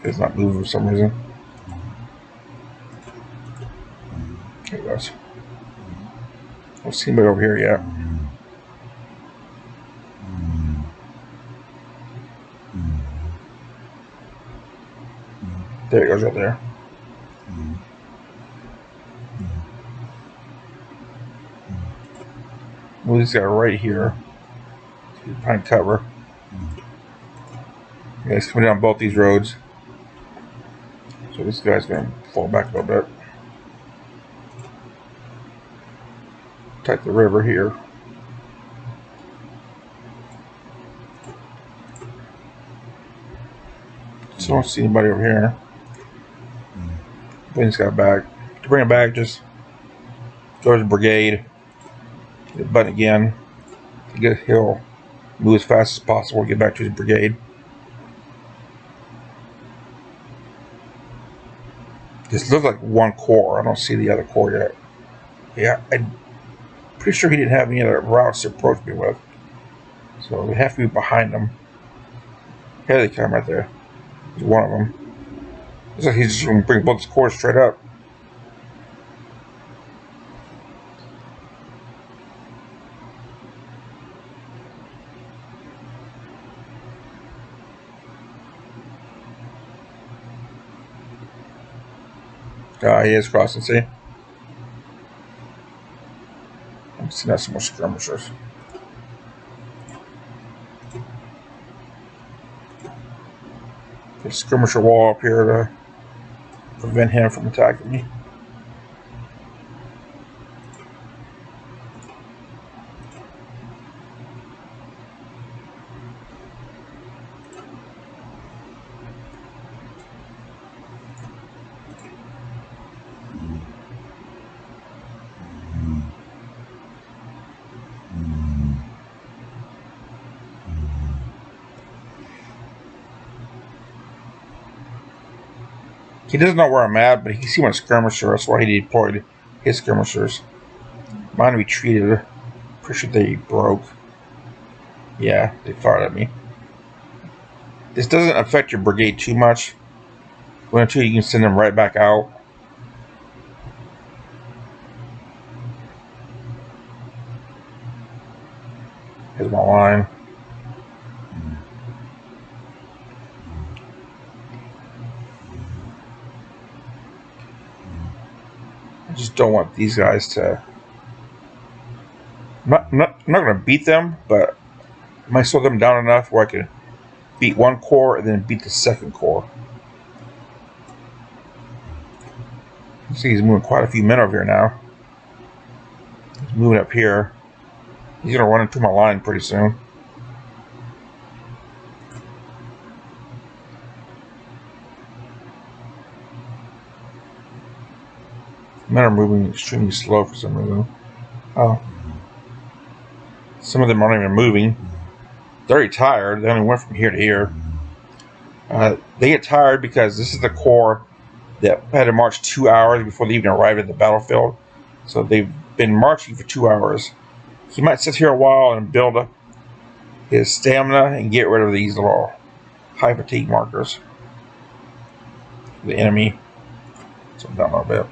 It's not moving for some reason. There it goes. I don't see anybody over here yet. There it goes right there. Move this guy right here. Behind cover. Yeah, he's coming down both these roads. So this guy's going to fall back a little bit. Take the river here. So I don't see anybody over here. Bring this guy back. To bring him back, just go to the brigade. Hit the button again. He'll move as fast as possible to get back to his brigade. This looks like one corps. I don't see the other corps yet. Yeah, I'm pretty sure he didn't have any other routes to approach me with. So we have to be behind them. Here they come right there. There's one of them. Looks like he's just going to bring both his corps straight up. He is crossing, see? I'm seeing not so much skirmishers. Put a skirmisher wall up here to prevent him from attacking me. He doesn't know where I'm at, but he can see my skirmisher. That's why he deployed his skirmishers. Mine retreated. Pretty sure they broke. Yeah, they fired at me. This doesn't affect your brigade too much. Until you can send them right back out. Here's my line. I just don't want these guys to... I'm not going to beat them, but I might slow them down enough where I can beat one corps and then beat the second corps. You see he's moving quite a few men over here now. He's moving up here. He's going to run into my line pretty soon. Men are moving extremely slow for some reason. Oh. Some of them aren't even moving. They're already tired. They only went from here to here. They get tired because this is the corps that had to march 2 hours before they even arrived at the battlefield. So they've been marching for 2 hours. He might sit here a while and build up his stamina and get rid of these little high fatigue markers. The enemy. So down a little bit.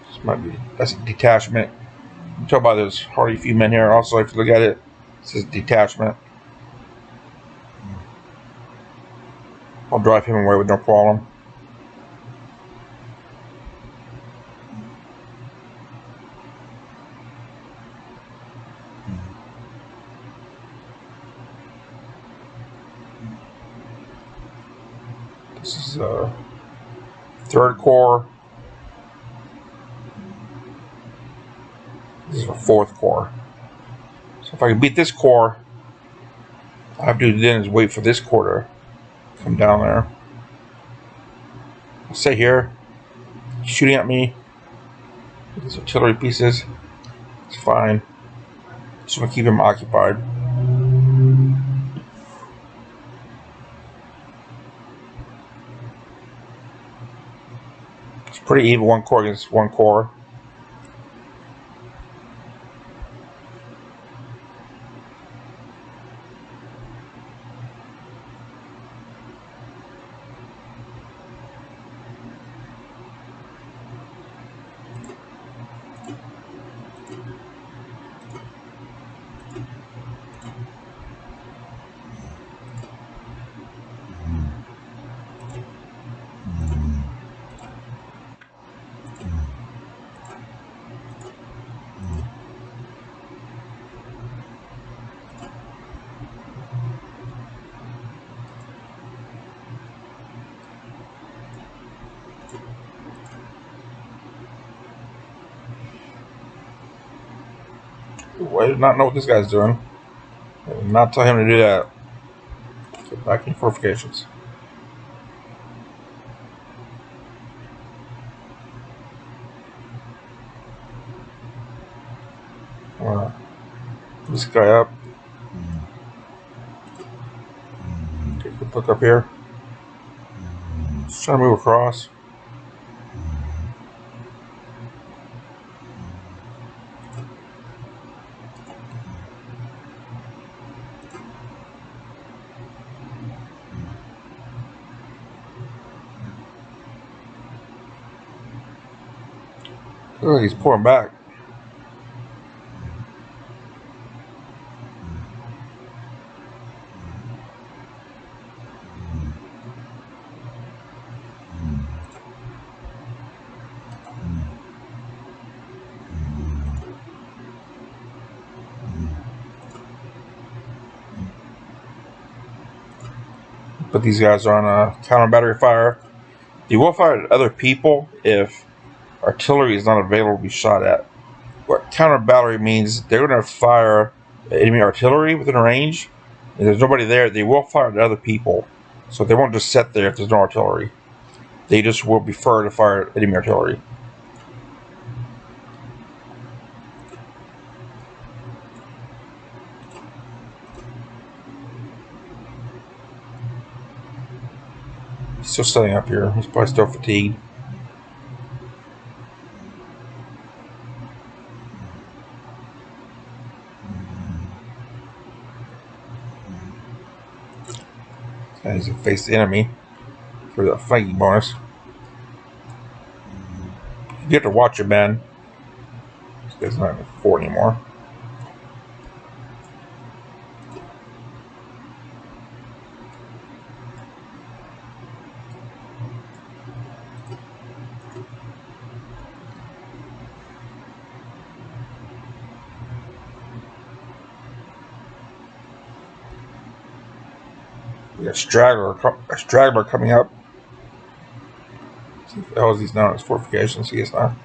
This might be, that's a detachment. You talk about there's hardly a few men here. Also, if you look at it, it says detachment. I'll drive him away with no problem. This is third corps. This is the fourth corps. So if I can beat this corps, all I have to do then is wait for this corps to come down there. I'll stay here, shooting at me. These artillery pieces. It's fine. Just want to keep him occupied. It's pretty even, one corps against one corps. Ooh, I did not know what this guy's doing. I did not tell him to do that. Get back in fortifications. This guy up. Get the book up here. Just trying to move across. Look like he's pulling back. But these guys are on a counter battery fire. You will fire at other people if artillery is not available to be shot at. What counter battery means, they're going to fire enemy artillery within range. If there's nobody there, they will fire at other people. So they won't just sit there if there's no artillery. They just will prefer to fire at enemy artillery. He's still standing up here. He's probably still fatigued. And he's going to face the enemy for the flanking bonus. You have to watch it, man. This guy's not in 4 anymore. We got a straggler coming up. See if the hell is he's now in his fortifications. He is now.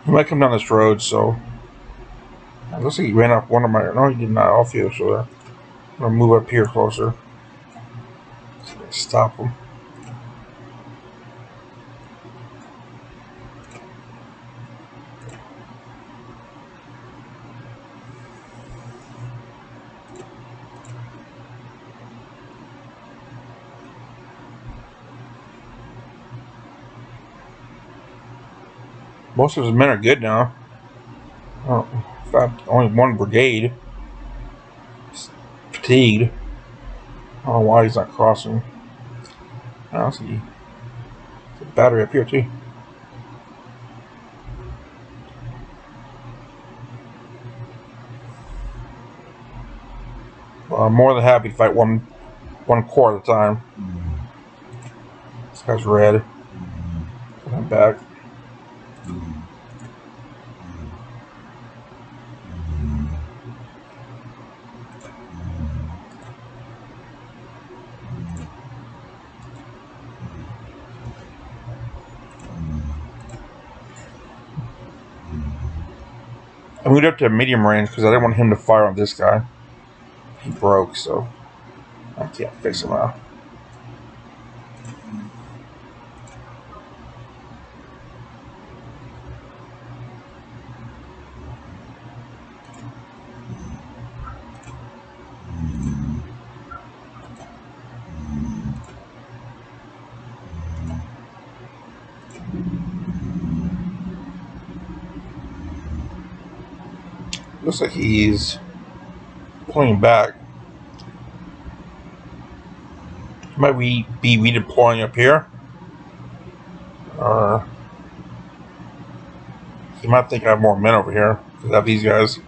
He might come down this road, so it looks like he ran up one of my. No, he did not. Off you, so I'm gonna move up here closer. Stop him. Most of his men are good now. Oh, in fact, only one brigade. He's fatigued. I don't know why he's not crossing. I see. There's a battery up here too. Well, I'm more than happy to fight one corps at a time. This guy's red. Put him back. I moved up to medium range because I didn't want him to fire on this guy. He broke, so I can't fix him now. Looks like he's pulling back. Might we be redeploying up here? Or he might think I have more men over here because I have these guys.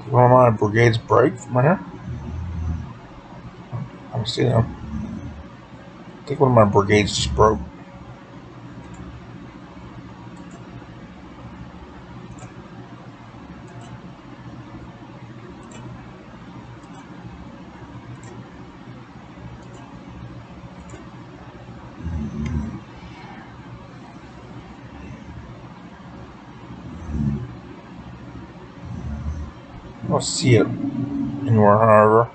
One of my brigades break from here. I don't see them. I think one of my brigades just broke. I don't see it anywhere, however.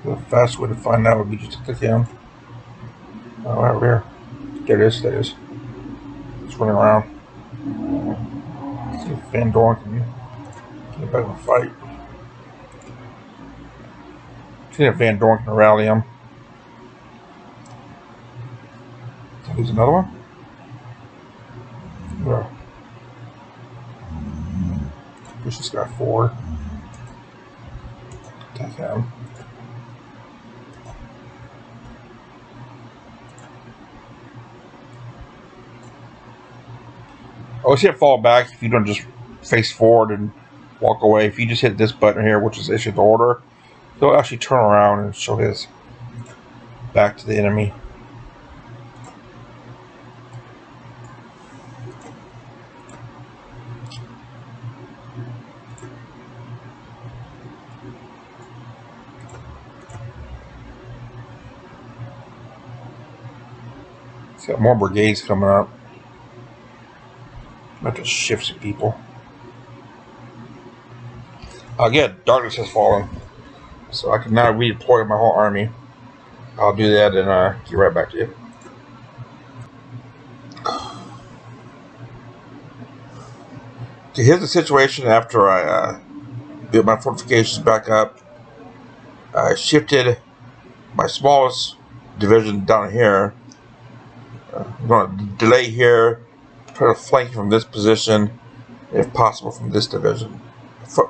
The fast way to find out would be just to click him. Oh, over here. There it is. There it is. It's running around. Let's see if Van Dorn can get back in the fight. See if Van Dorn can rally him. Here's another one. Yeah. Push this guy forward. Attack him. I always hit fall back if you don't just face forward and walk away. If you just hit this button here, which is issue the order, he'll actually turn around and show his back to the enemy. He's got more brigades coming up. I'm about to shift some people. Again, darkness has fallen, so I can now redeploy my whole army. I'll do that and get right back to you. Okay, here's the situation after I built my fortifications back up. I shifted my smallest division down here. I'm going to delay here, try to flank from this position, if possible, from this division.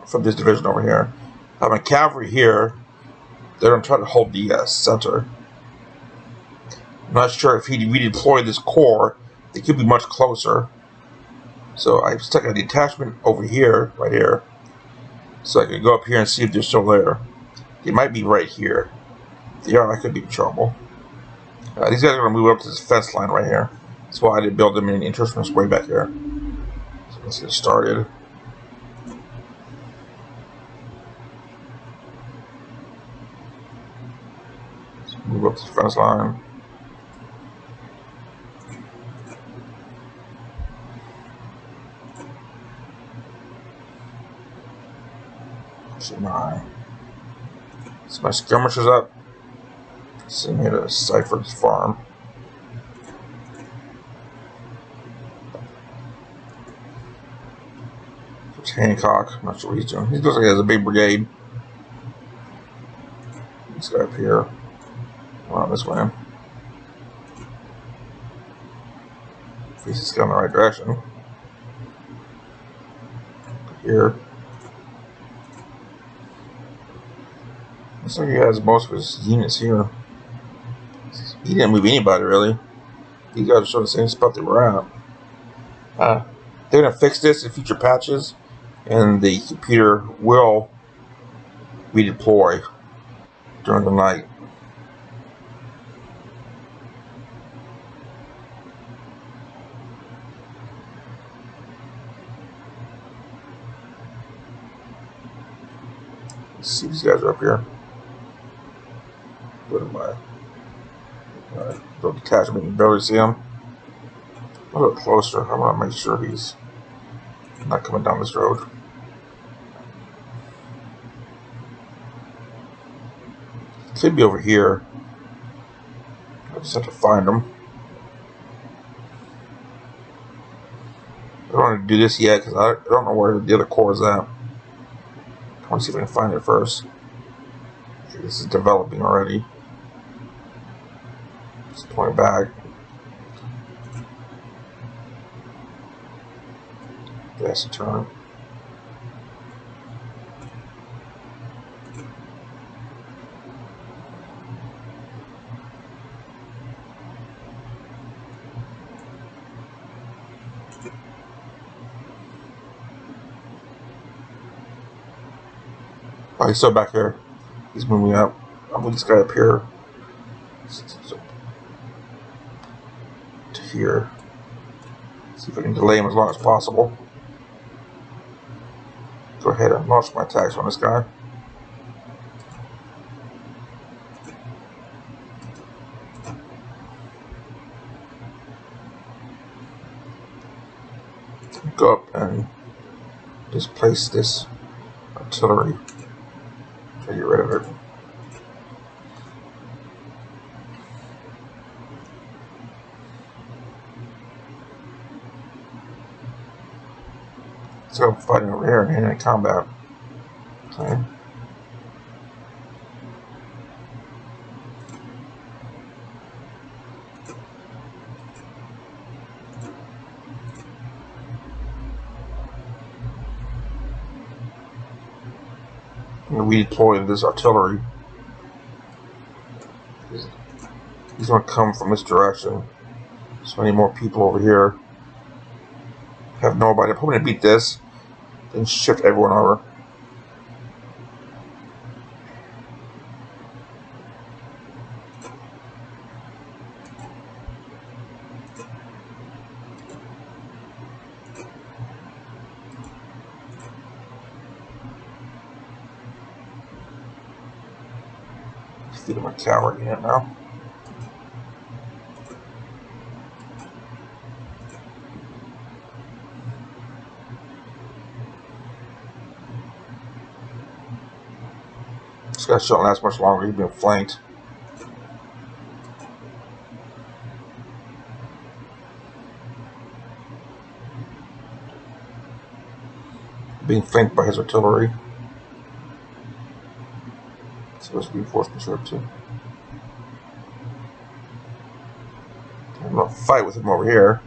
From this division over here. I have my cavalry here. They're going to try to hold the center. I'm not sure if he redeployed this corps, they could be much closer. So I stuck a detachment over here, right here. So I can go up here and see if they're still there. They might be right here. If they are, I could be in trouble. These guys are going to move up to this fence line right here. That's why I didn't build them in interference way back here. So let's get started. Let's move up to the fence line. So my skirmishers up. Send me to Cypher's farm. There's Hancock. I'm not sure what he's doing. He looks like he has a big brigade. This guy up here. Around this way. Face is going in the right direction. Here. Looks like he has most of his units here. He didn't move anybody, really. These guys are showing the same spot they were at. They're going to fix this in future patches, and the computer will redeploy during the night. Let's see, these guys are up here. Go to my little detachment, you can barely see him. A little closer. I want to make sure he's not coming down this road. Could be over here. I just have to find him. I don't want to do this yet because I don't know where the other corps is at. I want to see if I can find it first. Okay, this is developing already. Just point back. Gas to turn. Oh, he's still back here. He's moving up. I'll move this guy up here to here. See if I can delay him as long as possible. Go ahead and launch my attacks on this guy. Go up and displace this artillery. Try to get rid of it. So I'm fighting over here in hand-to-hand combat. Okay. I'm going to redeploy this artillery. He's going to come from this direction. So I need more people over here. Have nobody. I'm hoping to beat this. Then shift everyone over. Feeding my cavalry unit now. This guy shouldn't last much longer. He's being flanked. Being flanked by his artillery. Supposed to be reinforcements here too. I'm gonna fight with him over here.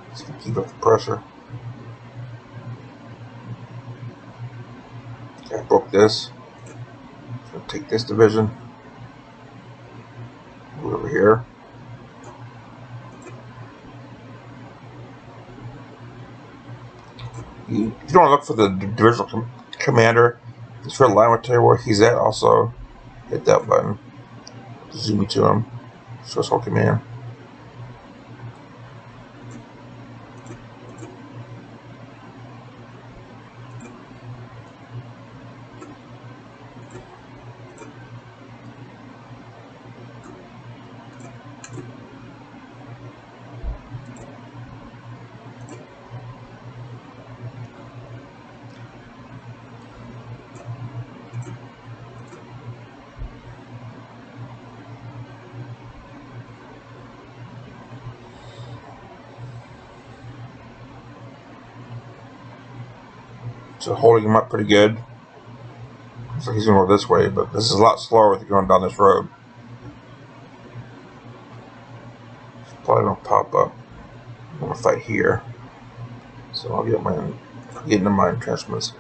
Just gonna keep up the pressure. Okay, I broke this. I'm gonna take this division. Move over here. You don't want to look for the divisional commander. This red line will tell you where he's at. Also, hit that button. Zoom me to him. Show us whole command. So holding him up pretty good. Looks like he's going to go this way, but this is a lot slower with going down this road. Probably don't pop up. I'm going to fight here. So I'll get into my entrenchments.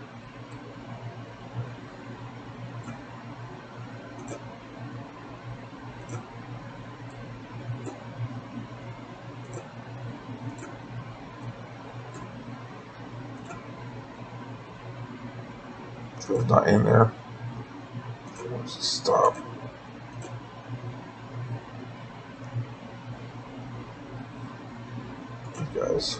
It's not in there. Let's just stop. You guys.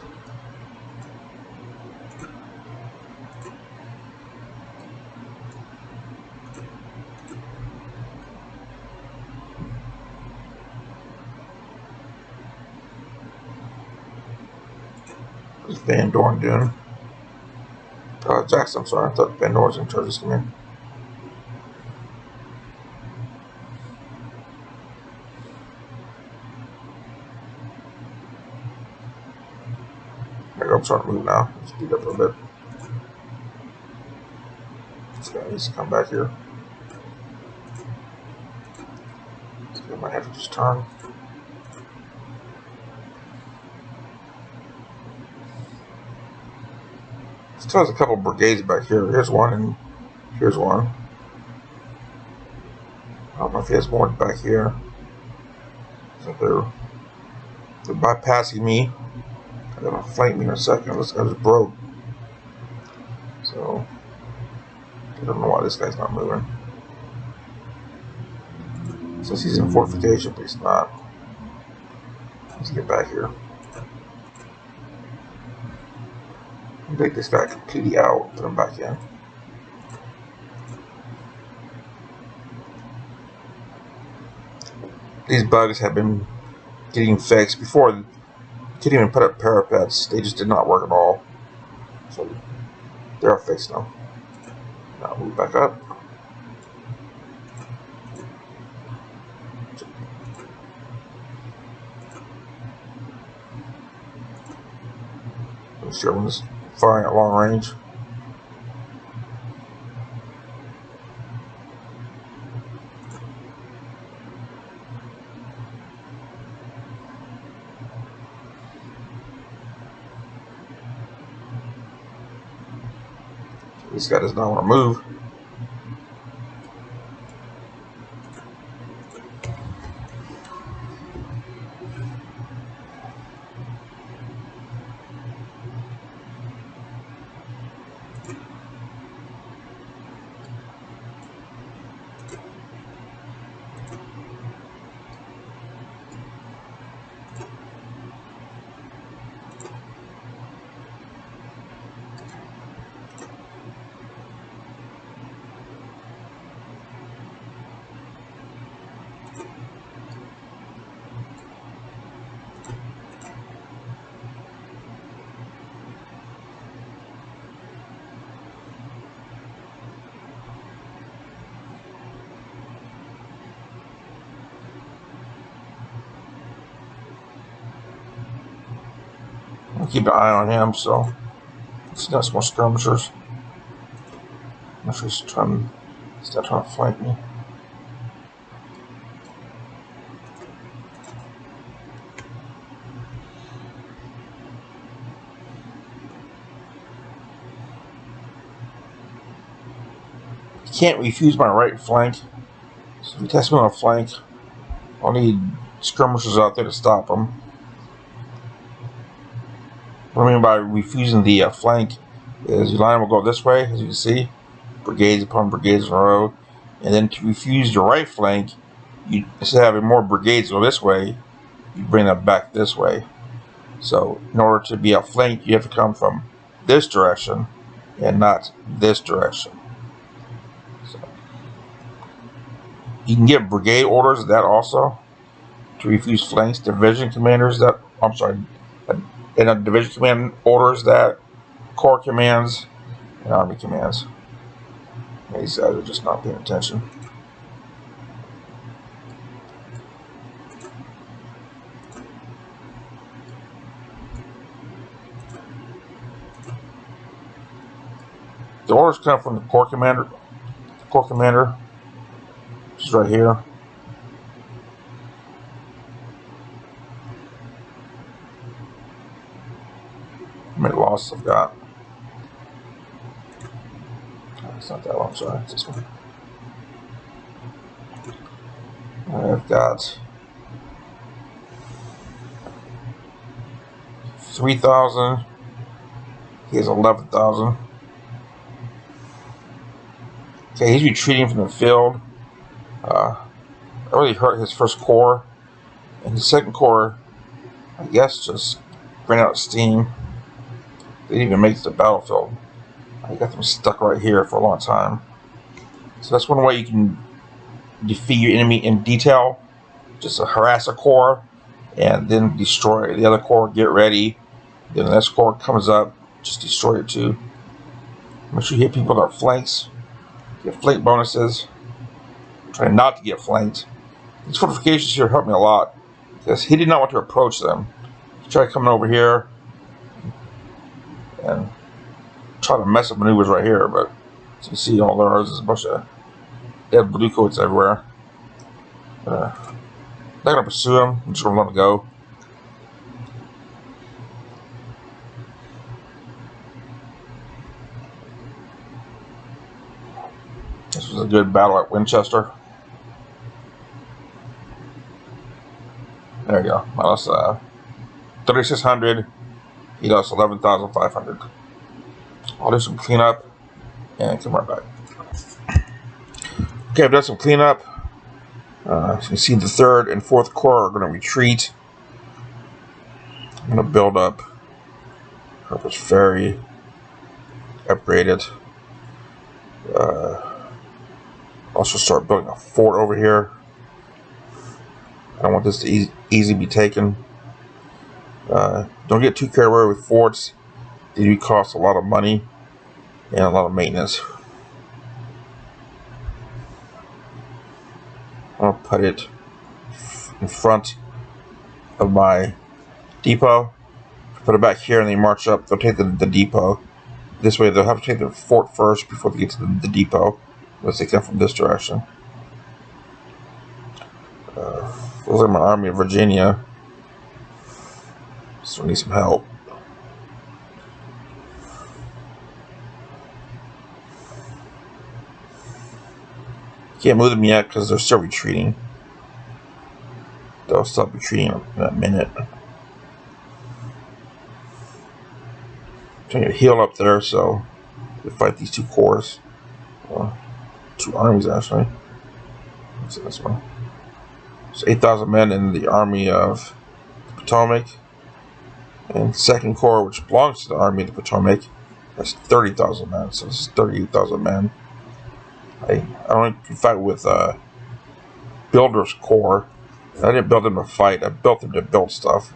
What's Van Dorn doing? Jackson, I'm sorry. I thought Van Dorn was in charge of this command. I'm trying to move now. Speed up a bit. This guy needs to come back here. I might have to just turn. Still has a couple brigades back here. Here's one and here's one. I don't know if he has more back here. I think they're bypassing me. They're gonna flank me in a second. This guy just broke. So I don't know why this guy's not moving. Since he's in fortification, but he's not. Let's get back here. Take this guy completely out, put him back in. These bugs have been getting fixed. Before, you couldn't even put up parapets. They just did not work at all. So they're fixed now. Now move back up. The Sherman's firing at long range. This guy does not want to move. I'll keep an eye on him, so he's got some more skirmishers. I'm not sure he's not trying to flank me. Can't refuse my right flank. So if he tests me on a flank, I'll need skirmishers out there to stop him. What I mean by refusing the flank is your line will go this way, as you can see, brigades upon brigades in a row. And then to refuse your right flank, you instead of having more brigades go this way, you bring them back this way. So in order to be outflanked, you have to come from this direction and not this direction. So you can get brigade orders that also to refuse flanks. Division commanders that and a division command orders that, corps commands and army commands. And these guys are just not paying attention. The orders come from the corps commander. The corps commander, which is right here. How many losses I've got? It's not that one, sorry, it's this one. I've got 3,000. He has 11,000. Okay, he's retreating from the field. That really hurt his first corps. And his second corps, I guess, just ran out of steam. They didn't even make it to the battlefield. I got them stuck right here for a long time. So that's one way you can defeat your enemy in detail. Just harass a corps and then destroy the other corps. Get ready. Then the next corps comes up, just destroy it too. Make sure you hit people on their flanks. Get flank bonuses. Try not to get flanked. These fortifications here helped me a lot because he did not want to approach them. He tried coming over here, and try to mess up maneuvers right here. But as you can see, all there is a bunch of dead blue coats everywhere. Not gonna pursue them. I'm just gonna let them go. This was a good battle at Winchester. There you go. I lost 3,600. He lost 11,500. I'll do some cleanup and come right back. Okay, I've done some cleanup. As you can see, the 3rd and 4th Corps are going to retreat. I'm going to build up Harper's Ferry, upgrade it. Also start building a fort over here. I don't want this to easily be taken. Don't get too carried away with forts. They do cost a lot of money and a lot of maintenance. I'll put it in front of my depot. Put it back here and they march up. They'll take the depot. This way they'll have to take the fort first before they get to the depot. Unless they come from this direction. Those are my Army of Virginia. So I need some help. Can't move them yet because they're still retreating. They'll stop retreating in a minute. Trying to heal up there so we fight these 2 corps. 2 armies actually. Let's see this one. So 8,000 men in the Army of the Potomac. And 2nd Corps, which belongs to the Army of the Potomac, has 30,000 men. So this is 38,000 men. I only can fight with Builder's Corps. I didn't build them to fight. I built them to build stuff.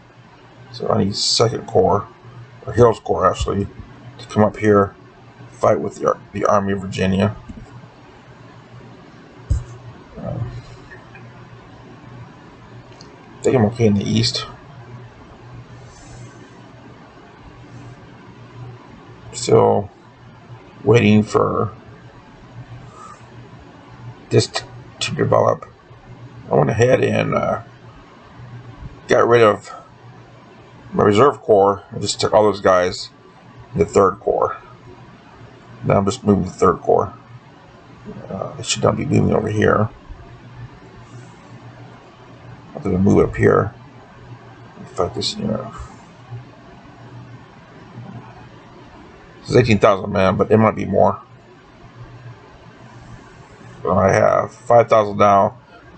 So I need 2nd Corps, or Hill's Corps actually, to come up here and fight with the Army of Virginia. I think I'm okay in the east. Still waiting for this to develop. I went ahead and got rid of my reserve corps. I just took all those guys in the 3rd Corps. Now I'm just moving the 3rd Corps. It should not be moving over here. I'm going to move up here and fight this, This is 18,000 men, but it might be more. I have 5,000 now,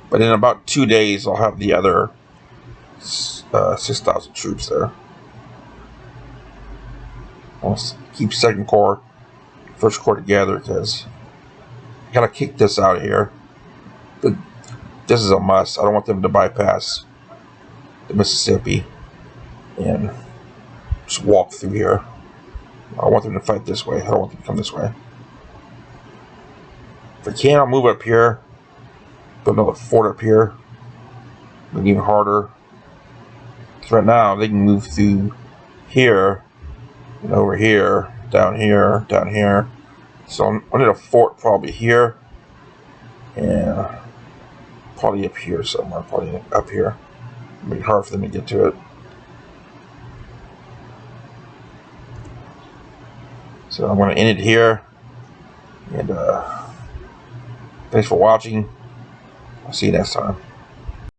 but in about 2 days I'll have the other 6,000 troops there. I'll keep 2nd Corps, 1st Corps together because I gotta kick this out of here. This is a must. I don't want them to bypass the Mississippi and just walk through here. I want them to fight this way. I don't want them to come this way. If I can, I'll move up here. Build another fort up here. Make it even harder. Because right now, they can move through here and over here, down here, down here. So I need a fort probably here. And probably up here somewhere. Probably up here. Make it hard for them to get to it. So I'm going to end it here. And thanks for watching. I'll see you next time.